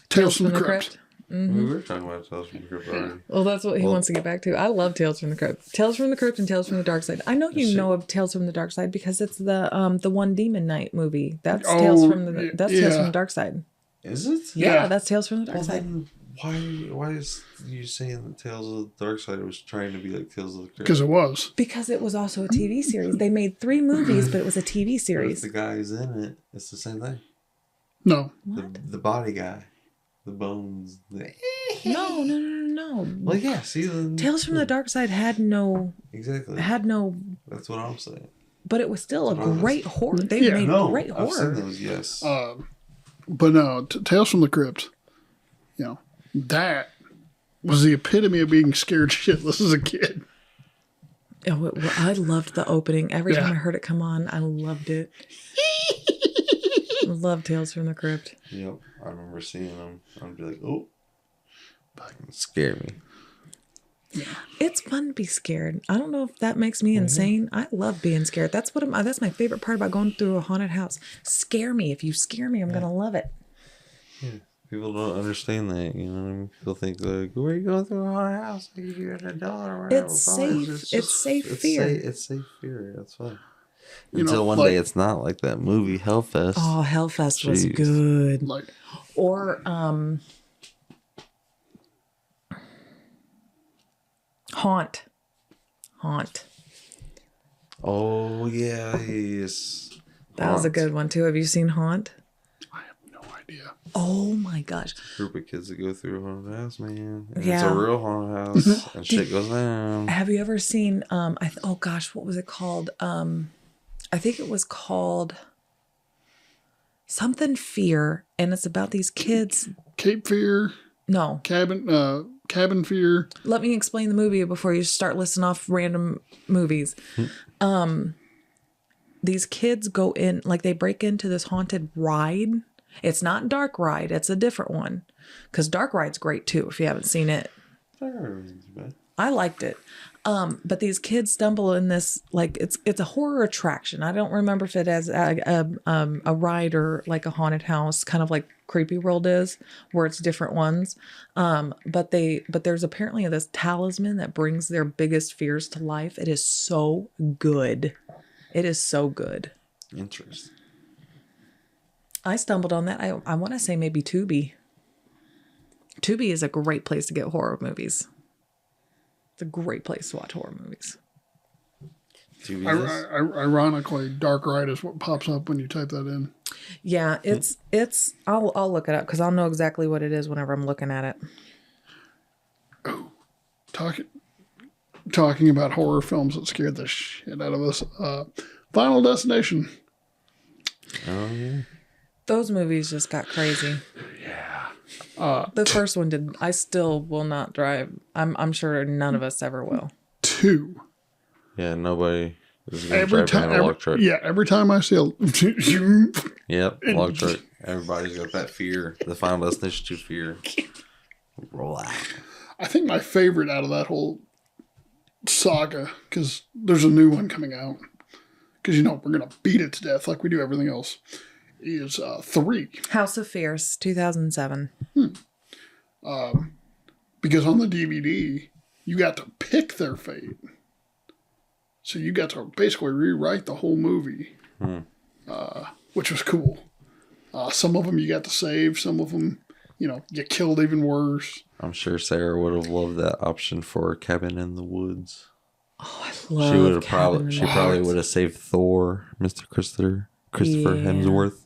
Tales from the Crypt. We were talking about Tales from the Crypt already. Well, that's what he wants to get back to. I love Tales from the Crypt. Tales from the Crypt and Tales from the Dark Side. I know you know of Tales from the Dark Side because it's the One Demon Night movie. That's Tales from the Dark Side. Is it? Yeah, that's Tales from the Dark Side. Then why is you saying that Tales of the Dark Side was trying to be like Tales of the Crypt? Because it was. Because it was also a TV series. They made 3 movies, but it was a TV series. The guy who's in it, it's the same thing. No. The body guy. The bones. No. Well, yeah, see the... Tales from the Dark Side had no... Exactly. That's what I'm saying. But it was still a great horror. They made great horror. I've seen those, yes. But no, Tales from the Crypt, that was the epitome of being scared shitless as a kid. Oh, I loved the opening. Every time I heard it come on, I loved it. I love Tales from the Crypt. Yep, I remember seeing them. I'd be like, oh, fucking scare me. Yeah. It's fun to be scared. I don't know if that makes me insane. I love being scared. That's my favorite part about going through a haunted house. Scare me. If you scare me, I'm gonna love it. Yeah. People don't understand that, you know what I mean? People think like, where are you going through a haunted house? Like, you get $1 or whatever. It's safe. It's safe fear. It's safe fear. That's fine. Until one day it's not, like that movie Hellfest. Oh, Hellfest was good. Or Haunt. Oh yeah, yes. That was a good one too. Have you seen Haunt? I have no idea. Oh my gosh. Group of kids that go through a haunted house, man. And Yeah. It's a real haunted house and shit goes down. Have you ever seen oh gosh, what was it called? I think it was called something Fear, and it's about these kids. Cape Fear. No. Cabin Fear. Let me explain the movie before you start listing off random movies. These kids go in, like they break into this haunted ride. It's not Dark Ride. It's a different one. Because Dark Ride's great too, if you haven't seen it. I liked it. But these kids stumble in this, like it's a horror attraction. I don't remember if it has a ride or like a haunted house, kind of like Creepy World is, where it's different ones. But there's apparently this talisman that brings their biggest fears to life. It is so good. It is so good. Interesting. I stumbled on that. I want to say maybe Tubi. Tubi is a great place to get horror movies. It's a great place to watch horror movies. Ironically, Dark Ride is what pops up when you type that in. Yeah, it's. I'll look it up because I'll know exactly what it is whenever I'm looking at it. Oh, talking about horror films that scared the shit out of us. Final Destination. Oh yeah. Those movies just got crazy. Yeah. The first one did. I still will not drive. I'm sure none of us ever will. 2. Yeah, nobody is going to drive behind a log truck. Yeah, every time I see a... Yep, log truck. Everybody's got that fear. The Final Destination 2 fear. Roll out. I think my favorite out of that whole saga, because there's a new one coming out, because, we're going to beat it to death like we do everything else, is 3. House of Fears, 2007. Because on the DVD, you got to pick their fate. So you got to basically rewrite the whole movie, which was cool. Some of them you got to save. Some of them, you killed even worse. I'm sure Sarah would have loved that option for Cabin in the Woods. Oh, I love She probably would have saved Thor, Mr. Christopher Hemsworth.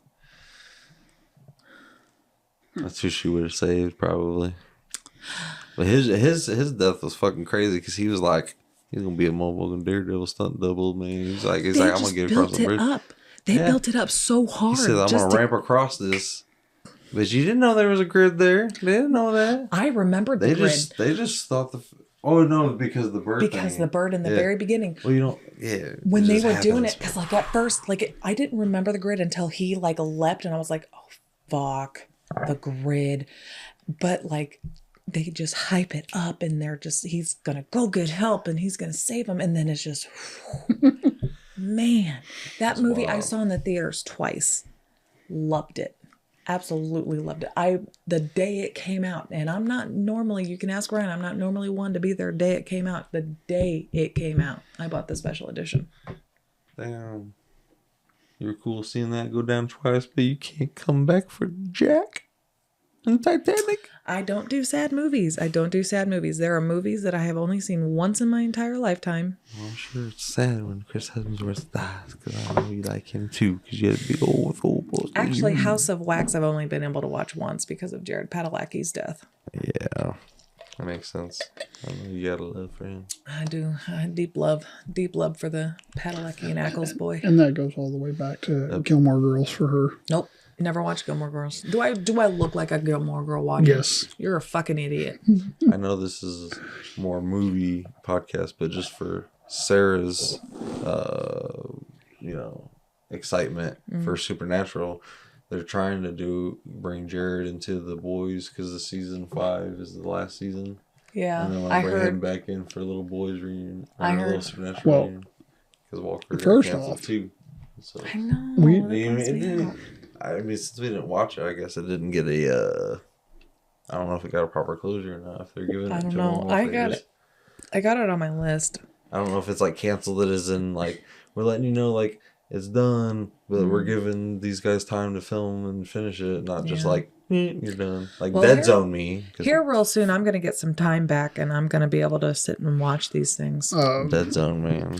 That's who she would have saved, probably. But his death was fucking crazy because he was like, he's gonna be a motherfucking Daredevil stunt double, man. He's like, I'm gonna get across the bridge. They built it up so hard. He said, I'm gonna ramp across this. But you didn't know there was a grid there. They didn't know that. I remembered the grid. They just thought oh no, because of the bird. Because the bird in the very beginning. Well, you don't. Yeah. When they were doing it, because at first, I didn't remember the grid until he leapt, and I was like, oh fuck, the grid. But they just hype it up, and he's gonna go get help, and he's gonna save him, and then it's just. Man, that movie I wild. saw in the theaters twice. Loved it. Absolutely loved it. The day it came out, and I'm not normally, you can ask Ryan, I'm not normally one to be there the day it came out. The day it came out, I bought the special edition. Damn. You're cool seeing that go down twice, but you can't come back for Jack and Titanic. I don't do sad movies. There are movies that I have only seen once in my entire lifetime. Well, I'm sure it's sad when Chris Hemsworth dies, because I know you like him too, because you had to be old with old boys. Actually, House of Wax I've only been able to watch once because of Jared Padalecki's death. Yeah, that makes sense. I know you got a love for him. I do. I have deep love for the Padalecki and Ackles boy. And that goes all the way back to Gilmore Girls for her. Nope. Never watched Gilmore Girls. Do I look like a Gilmore Girl watcher? Yes. You're a fucking idiot. I know this is more movie podcast, but just for Sarah's, excitement for Supernatural, they're trying to bring Jared into The Boys because the season 5 is the last season. Yeah, And then I bring him heard. back in for a little boys reunion. I Or a little heard. Supernatural Well, reunion. Because Walker got first canceled off, too. So. I know. We- that I bums me mean, out. since we didn't watch it, I guess it didn't get a. I don't know if it got a proper closure or not. If they're giving it I don't to know. them, or if I they got just- it. I got it on my list. I don't know if it's like canceled. It is in like we're letting you know like it's done, but we're giving these guys time to film and finish it, not just Yeah. like you're done. Like Well, Dead here- Zone me. 'Cause Here real soon, I'm gonna get some time back, and I'm gonna be able to sit and watch these things. Dead Zone, man.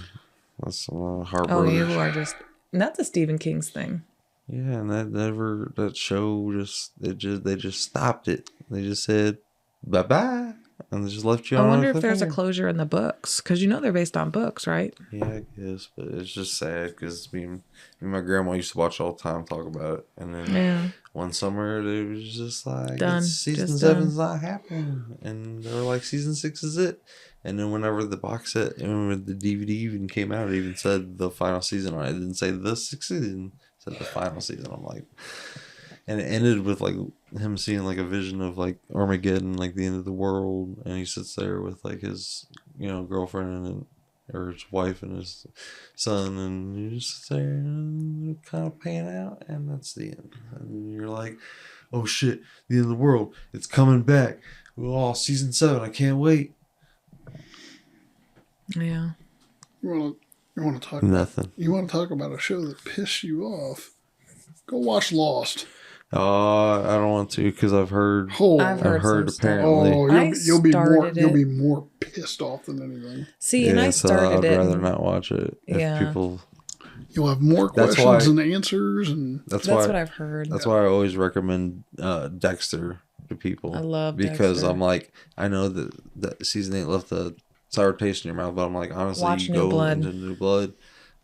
That's heartbreaking. Oh, you are just. And that's a Stephen King's thing. Yeah, and that show they just stopped it. They just said bye bye, and they just left you on. I a wonder if there's a cliffhanger. closure in the books, because they're based on books, right? Yeah, I guess, but it's just sad because me and my grandma used to watch all the time, talk about it, and then Yeah. one summer it was just like Done. season Just 7's not happening, and they were like season 6 is it, and then whenever the box set and when the DVD even came out, it even said the final season on it. It didn't say the 6th season, it said the final season. I'm like, and it ended with like him seeing like a vision of like Armageddon, like the end of the world, and he sits there with like his girlfriend and or his wife and his son, and you just sit there and kind of pan out, and that's the end. And you're like, oh shit, the end of the world, it's coming back. Oh, season 7, I can't wait. Yeah. You want to talk? Nothing. You want to talk about a show that pissed you off? Go watch Lost. Oh, I don't want to because I've heard. Oh, I've heard some stuff. apparently. oh, I you'll be more started you'll it. be more pissed off than anything. See, and I so started I'd it. rather not watch it. Yeah. If people. You'll have more That's questions why- and answers, and That's That's why. what I've heard. That's why I always recommend Dexter to people. I love because Dexter. I'm like, I know that season 8 left a sour taste in your mouth, but I'm like, honestly, Watch you New go Blood. into New Blood.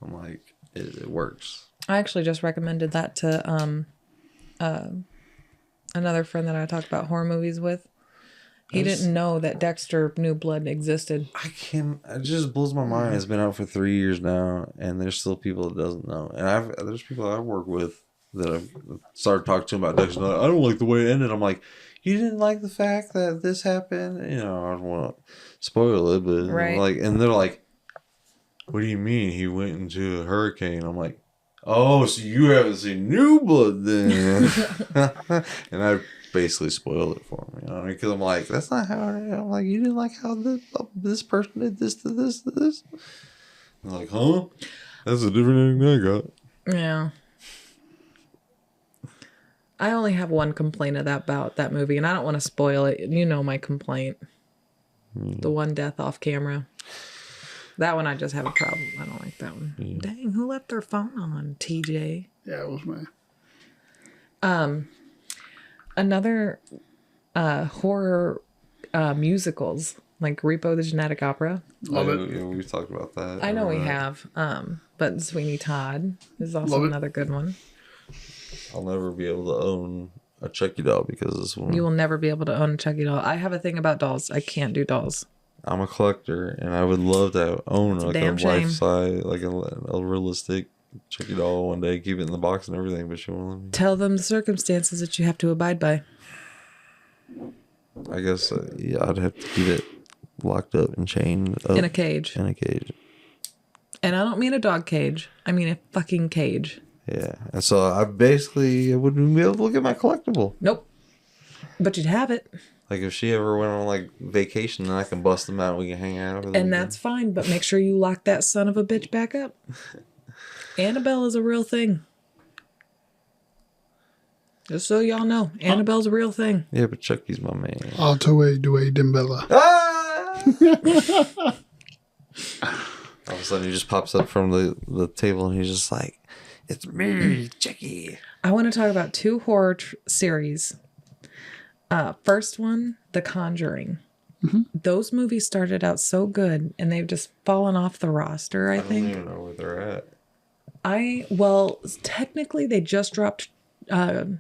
I'm like, it works. I actually just recommended that to another friend that I talked about horror movies with. He didn't know that Dexter New Blood existed. It just blows my mind. It's been out for 3 years now, and there's still people that doesn't know. And there's people I work with that I've started talking to about Dexter. Like, I don't like the way it ended. I'm like, you didn't like the fact that this happened? I don't want to spoil it, but Right. like, and they're like, what do you mean he went into a hurricane? I'm like, oh, so you haven't seen New Blood then? And I basically spoiled it for him, because I'm like, that's not how it is. I'm like, you didn't like how this person did this to this to this? I'm like, huh? That's a different ending I got. Yeah. I only have one complaint about that movie, and I don't want to spoil it. You know my complaint. The one death off camera. That one I just have a problem. I don't like that one. Dang, who left their phone on, TJ? yeah, it was me. Another horror musicals, like Repo the Genetic Opera. Love it. Yeah, we've talked about that. I know we have. But Sweeney Todd is also Love it. another good one. I'll never be able to own a Chucky doll because this one. You will never be able to own a Chucky doll. I have a thing about dolls. I can't do dolls. I'm a collector, and I would love to own like a damn shame. life size, like a realistic Chucky doll one day, keep it in the box and everything. But she won't let me. Tell them the circumstances that you have to abide by. I guess yeah, I'd have to keep it locked up and chained up In a cage. In a cage. And I don't mean a dog cage. I mean a fucking cage. Yeah. And so I wouldn't be able to look at my collectible. Nope. But you'd have it. Like if she ever went on like vacation, then I can bust them out and we can hang out over there. And that's fine, but make sure you lock that son of a bitch back up. Annabelle is a real thing. Just so y'all know, Annabelle's a real thing. Yeah, but Chucky's my man. Altoe Due Dimbella. Ah! All of a sudden, he just pops up from the table and he's just like, "It's me, Chucky." I want to talk about two horror series. First one, The Conjuring. Mm-hmm. Those movies started out so good, and they've just fallen off the roster, I think. I don't even know where they're at. Well, technically, they just dropped The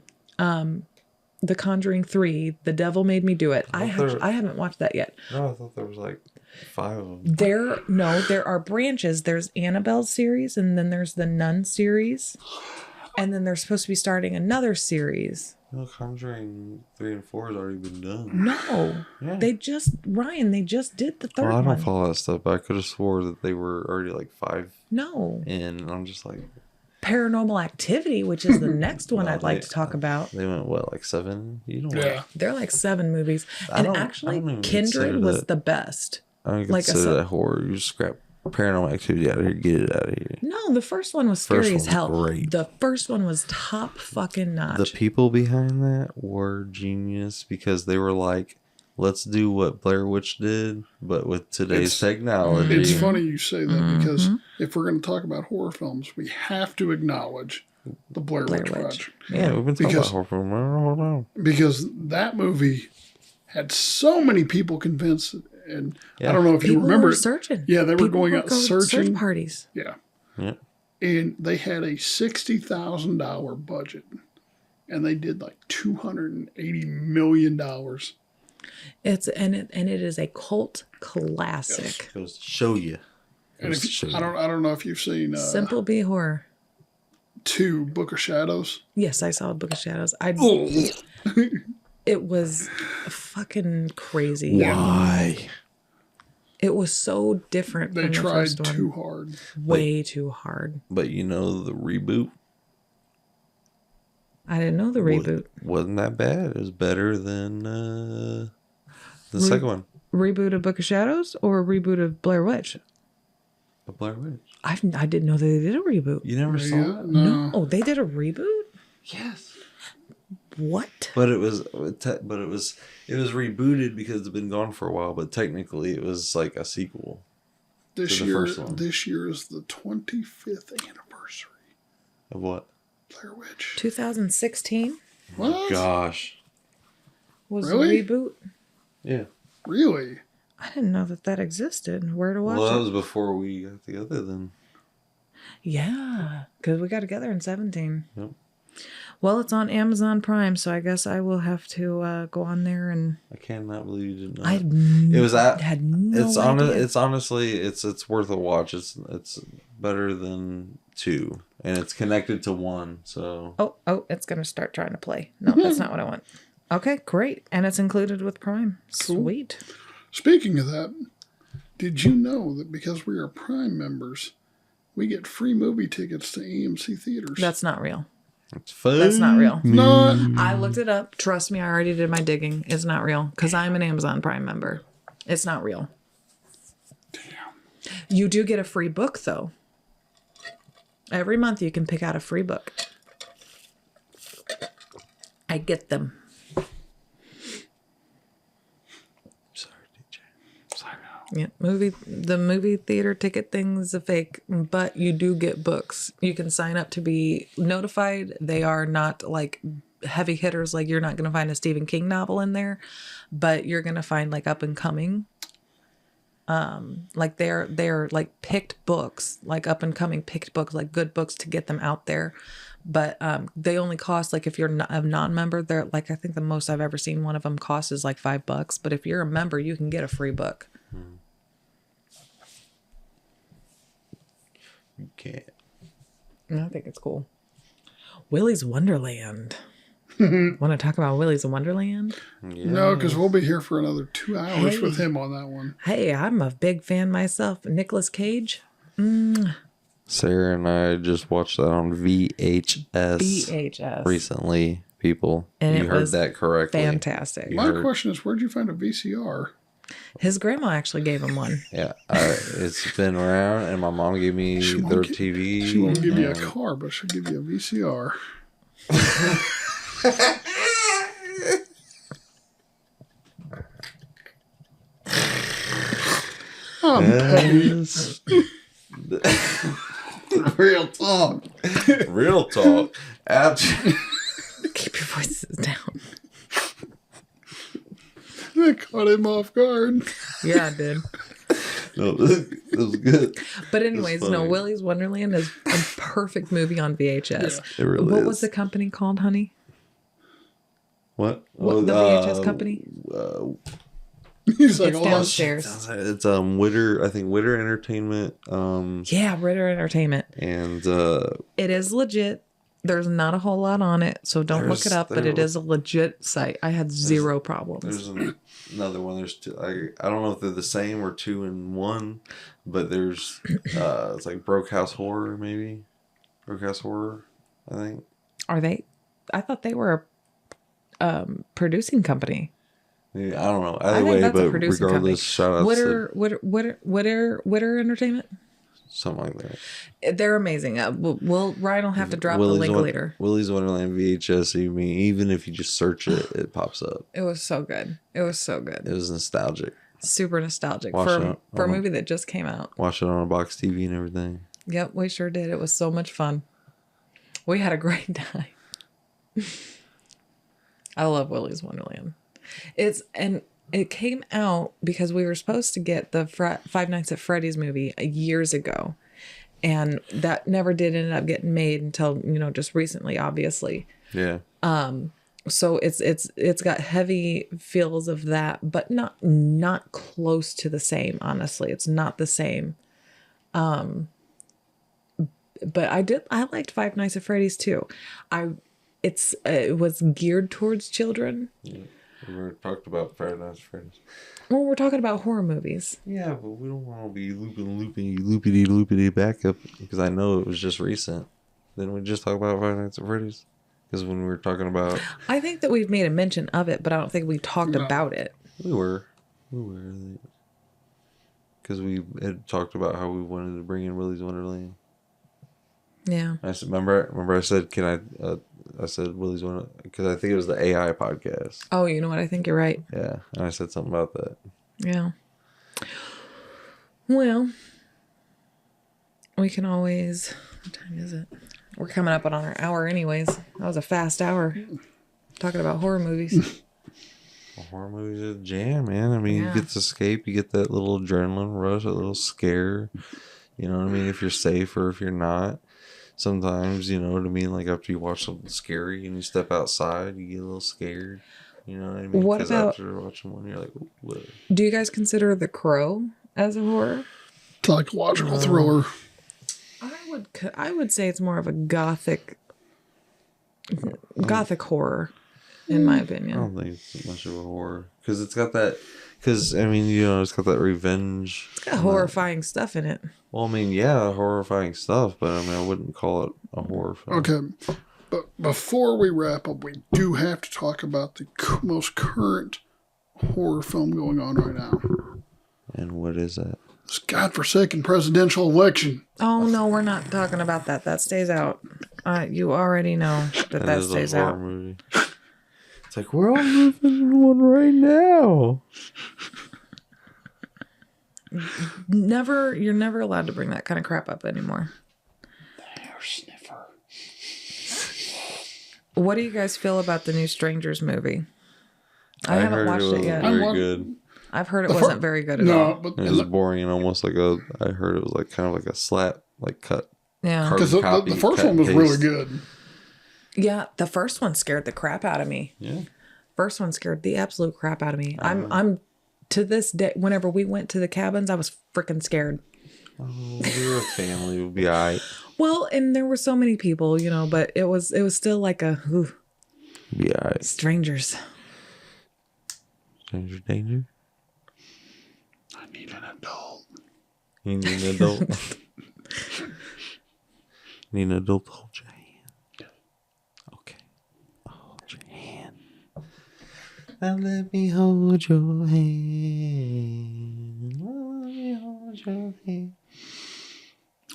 Conjuring 3, The Devil Made Me Do It. I haven't watched that yet. No, I thought there was like 5 of them. There are branches. There's Annabelle's series, and then there's the Nun series. And then they're supposed to be starting another series. No, Conjuring 3 and 4 has already been done. No. Yeah. They just did the third I one. don't follow that stuff, but I could have swore that they were already like 5 No. in. And I'm just like... Paranormal Activity, which is the next one I'd like to talk about. They went, what, like 7? You don't Yeah. They're like 7 movies. And actually, Kindred was the best. I don't consider that horror. You just scrap Paranormal Activity out of here. Get it out of here. No, the first one was scary as hell. Great. The first one was top fucking notch. The people behind that were genius because they were like, let's do what Blair Witch did, but with today's technology. It's funny you say that because if we're going to talk about horror films, we have to acknowledge the Blair Witch Project. Yeah, we've been talking about horror films. Hold on. Because that movie had so many people convinced, and I don't know if you remember it. Searching. Yeah, they were going out searching. Search parties. Yeah. Yeah. And they had a $60,000 budget, and they did like $280 million. It is a cult classic. Yes. It goes to show you. And I don't know if you've seen Simple B horror. 2 Book of Shadows. Yes, I saw Book of Shadows. It was fucking crazy. Why? It was so different. They from tried the first one. too hard. Way too hard. But you know the reboot? I didn't know the reboot. Wasn't that bad. It was better than the second one. Reboot of Book of Shadows or a reboot of Blair Witch? The Blair Witch. I didn't know they did a reboot. You never saw it? No, they did a reboot? Yes. What? But it was rebooted because it's been gone for a while. But technically, it was like a sequel. This to the year, first one. this year is the 25th anniversary. Of what? Blair Witch. 2016 What? Gosh. was Really? the reboot. Yeah. Really? I didn't know that existed. Where to watch Well, that it? was before we got together. Then. Yeah, because we got together in 17. Yep. Well, it's on Amazon Prime, so I guess I will have to go on there and. I cannot believe you did not. I had no idea. It's honestly it's worth a watch. It's better than 2, and it's connected to 1. So. Oh! It's gonna start trying to play. No, that's not what I want. Okay, great, and it's included with Prime. Cool. Sweet. Speaking of that, did you know that because we are Prime members, we get free movie tickets to AMC theaters? That's not real. It's fun. That's not real. Not. I looked it up. Trust me, I already did my digging. It's not real because I'm an Amazon Prime member. It's not real. Damn. You do get a free book, though. Every month you can pick out a free book. I get them. Sorry, DJ. Sorry. Yeah, the movie theater ticket thing is a fake, but you do get books. You can sign up to be notified. They are not like heavy hitters. Like you're not going to find a Stephen King novel in there, but you're going to find like up and coming. Like they're like picked books, like up and coming picked books, like good books to get them out there. But they only cost, like if you're a non-member, they're like, I think the most I've ever seen one of them cost is like $5. But if you're a member, you can get a free book. You can't. I think it's cool. Willy's Wonderland. Want to talk about Willy's Wonderland? Yeah. No, because we'll be here for another 2 hours with him on that one. Hey, I'm a big fan myself. Nicolas Cage. Sarah and I just watched that on VHS recently, people. And you it heard was that correctly. fantastic. You My heard- question is, where'd you find a VCR? His grandma actually gave him one. Yeah, it's been around, and my mom gave me their TV. She won't give you a car, but she'll give you a VCR. Yes. Real talk. Real talk. Keep your voices down. That caught him off guard. Yeah, I did. No, it was good. But anyways, no, funny. Willy's Wonderland is a perfect movie on VHS. It really What is. was the company called, honey? What? The VHS company? He's like, It's oh, downstairs. It's Witter. I think Witter Entertainment. Yeah, Ritter Entertainment. And It is legit. There's not a whole lot on it, so don't look it up, but it is a legit site. I had zero problems. there's another one. There's two. I don't know if they're the same or two in one, but there's it's like Broke House Horror, maybe. Broke House Horror, I think. Are they? I thought they were a producing company. Yeah, I don't know. I Either think way, that's a but producing company. regardless, shout out to Witter Entertainment. something like that. They're amazing. Ryan will have to drop the link later. Willy's Wonderland VHS. You mean even if you just search it, it pops up. It was so good. It was so good. It was nostalgic. Super nostalgic Watch it for a movie that just came out. Watch it on a box TV and everything. Yep, we sure did. It was so much fun. We had a great time. I love Willy's Wonderland. It came out because we were supposed to get the Five Nights at Freddy's movie years ago. And that never did end up getting made until, just recently, obviously. Yeah. So it's got heavy feels of that, but not close to the same, honestly. It's not the same. But I liked Five Nights at Freddy's too. It was geared towards children. Yeah. We were talked about Five Nights at Freddy's. Well, we're talking about horror movies. Yeah, but we don't want to be loopity back up because I know it was just recent. Didn't we just talk about Five Nights at Freddy's? Because when we were talking about... I think that we've made a mention of it, but I don't think we talked about it. We were. Because we had talked about how we wanted to bring in Willy's Wonderland. Yeah. I said, remember I said, I said Willy's Wonderland, because I think it was the AI podcast. Oh, you know what? I think you're right. Yeah, and I said something about that. Yeah. Well, we can always... What time is it? We're coming up on our hour anyways. That was a fast hour. Talking about horror movies. Horror movies is a jam, man. I mean, Yeah. you get to escape, you get that little adrenaline rush, a little scare. You know what I mean? If you're safe or if you're not. Sometimes, you know what I mean? Like after you watch something scary and you step outside, you get a little scared. You know what I mean? What 'Cause about- after watching one, you're like, ooh, what? Do you guys consider The Crow as a horror? psychological thriller. I would say it's more of a gothic horror, in my I opinion. don't think it's much of a horror. Because it's got that... Because, I mean, you know, it's got that revenge. It's got horrifying stuff in it. Well, I mean, yeah, horrifying stuff, but I mean, I wouldn't call it a horror film. Okay, but before we wrap up, we do have to talk about the most current horror film going on right now. And what is that? This godforsaken presidential election. Oh no, we're not talking about that. That stays out. You already know that is stays a horror out. movie. It's like, we're all moving in one right now. You're never allowed to bring that kind of crap up anymore. Hair sniffer. What do you guys feel about the new Strangers movie? I haven't heard watched it yet. Very good. I've heard it wasn't very good at No, all. but It was boring and almost like I heard it was like kind of like a slap, like cut. Yeah. Carbon because the copy, first cut one was and really paste. good. Yeah, the first one scared the crap out of me. Yeah. First one scared the absolute crap out of me. I'm to this day, whenever we went to the cabins, I was freaking scared. Oh, we were a family. We'd be all right. Well, and there were so many people, but it was still like Be all right. strangers. Stranger danger. I need an adult. You need an adult. Need an adult to hold your hand. Okay. Hold your hand. Now let me hold your hand. Let me hold your hand.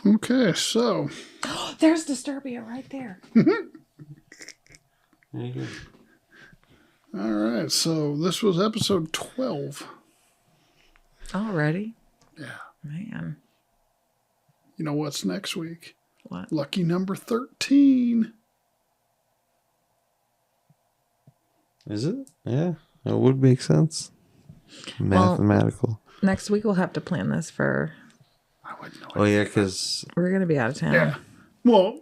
Okay, so. There's Disturbia right there. There you go. All right, so this was episode 12. Already? Yeah. Man. You know what's next week? What? Lucky number 13. Is it? Yeah, it would make sense. Mathematical. Next week we'll have to plan this for... I wouldn't know. Oh, yeah, because We're going to be out of town. Yeah. Well,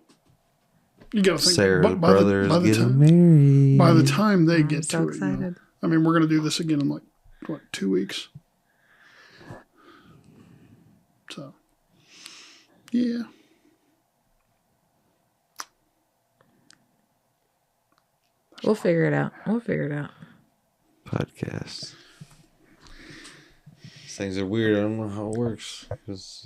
you got to think. Sarah's brother is getting married. By the time they get so to excited. it, you know, I mean, we're going to do this again in like, what, 2 weeks? So, yeah. We'll figure it out. Podcast. These things are weird. I don't know how it works. Because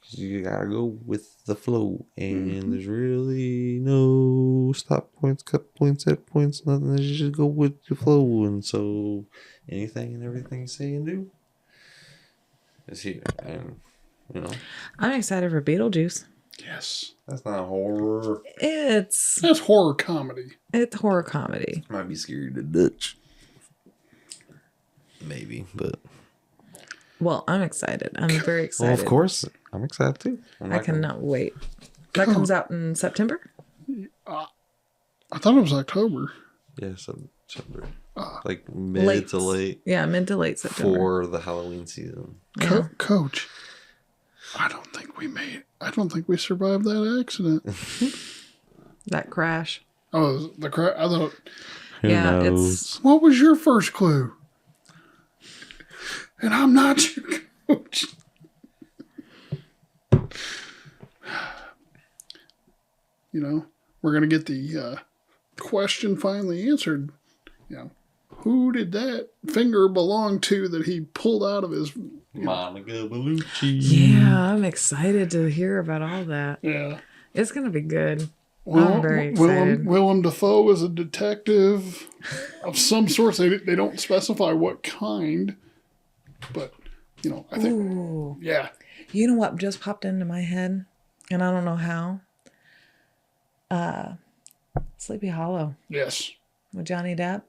you gotta go with the flow. And there's really no stop points, cut points, set points, nothing. You just go with the flow. And so anything and everything you say and do is here. And, you know. I'm excited for Beetlejuice. Yes. That's not horror. That's horror comedy. It's horror comedy. Might be scary to Dutch. Maybe, but... Well, I'm excited. I'm very excited. Well, of course. I'm excited too. I cannot wait. That comes out in September? I thought it was October. Yeah, September. Like mid to late. Yeah, mid to late September. For the Halloween season. Yeah. Coach, I don't think we survived that accident. That crash. Oh, the crash. I thought. Who knows? What was your first clue? And I'm not your coach. You know, we're going to get the question finally answered. You know, who did that finger belong to that he pulled out of his... Monica Bellucci. Yeah, I'm excited to hear about all that. Yeah. It's going to be good. Well, I'm very excited. Willem Dafoe is a detective of some sort. They don't specify what kind, but, you know, I think... Ooh. Yeah. You know what just popped into my head? And I don't know how. Sleepy Hollow Yes. with Johnny Depp.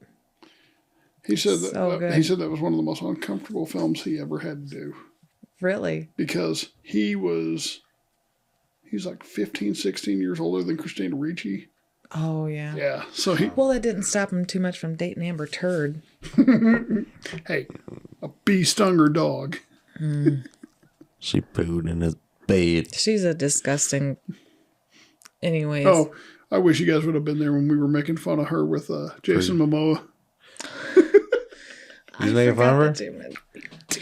He said So he said that was one of the most uncomfortable films he ever had to do. Really? Because he's like 15, 16 years older than Christina Ricci. Oh, yeah. Yeah. So Well, it didn't stop him too much from dating Amber Turd. Hey, a bee stung her dog. She pooed in his bed. She's a disgusting... Anyways. Oh, I wish you guys would have been there when we were making fun of her with Jason Momoa. He's making fun of her?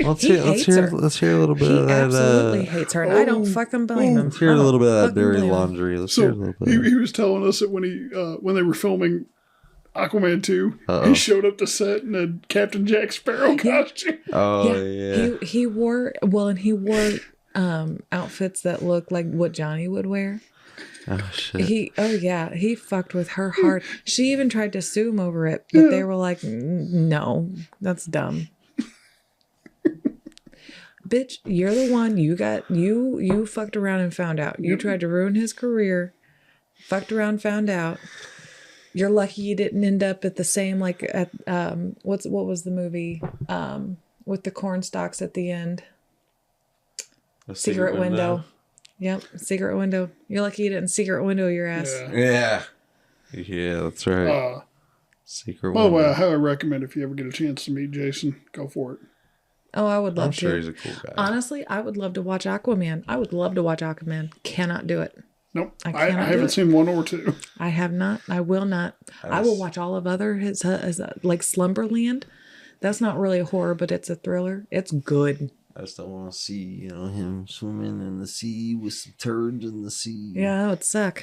Let's hear a little bit of that. He absolutely hates her, and I don't fucking blame him. Let's hear a little bit of that dirty laundry. Let's hear a So little bit. he was telling us that when they were filming Aquaman 2, he showed up to set in a Captain Jack Sparrow costume. Oh, yeah. He wore outfits that look like what Johnny would wear. Oh, shit. He fucked with her hard. She even tried to sue him over it, but they were like, no, that's dumb. Bitch, you're the one. You fucked around and found out. You tried to ruin his career. Fucked around, found out. You're lucky you didn't end up at the same, like, at what was the movie with the corn stalks at the end? Secret Window. Yep, Secret Window. You're lucky you didn't Secret Window your ass. Yeah, that's right. Secret By the way, Window. I highly recommend if you ever get a chance to meet Jason, go for it. Oh, I would love I'm to. sure he's a cool guy. Honestly, I would love to watch Aquaman. I would love to watch Aquaman. Cannot do it. Nope. I cannot do haven't it. seen 1 or 2. I have not. I will not. I will watch all of his like Slumberland. That's not really a horror, but it's a thriller. It's good. I just don't want to see, him swimming in the sea with some turds in the sea. Yeah, that would suck.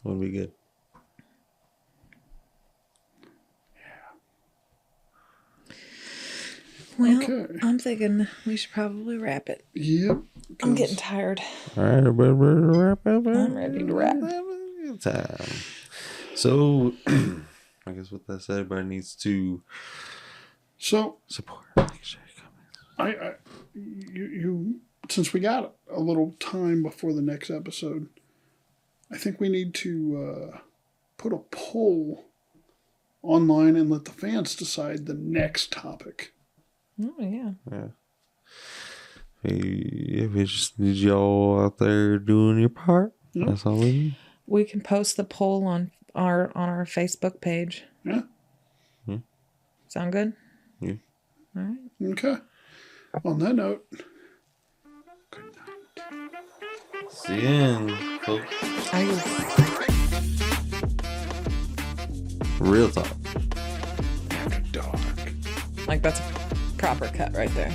Would be good. Well, Okay. I'm thinking we should probably wrap it. Yep. I'm getting tired. All right, everybody ready to wrap up? I'm ready to wrap. Time. So, I guess with that said, everybody needs to So support. Like, share, comment. you since we got a little time before the next episode, I think we need to put a poll online and let the fans decide the next topic. Oh, yeah. Yeah. Hey, we just need y'all out there doing your part. Yep. That's all we need. We can post the poll on our Facebook page. Yeah. Sound good? Yeah. All right. Okay. On that note, See you in, folks. Real talk. after dark. Like, that's a proper cut right there.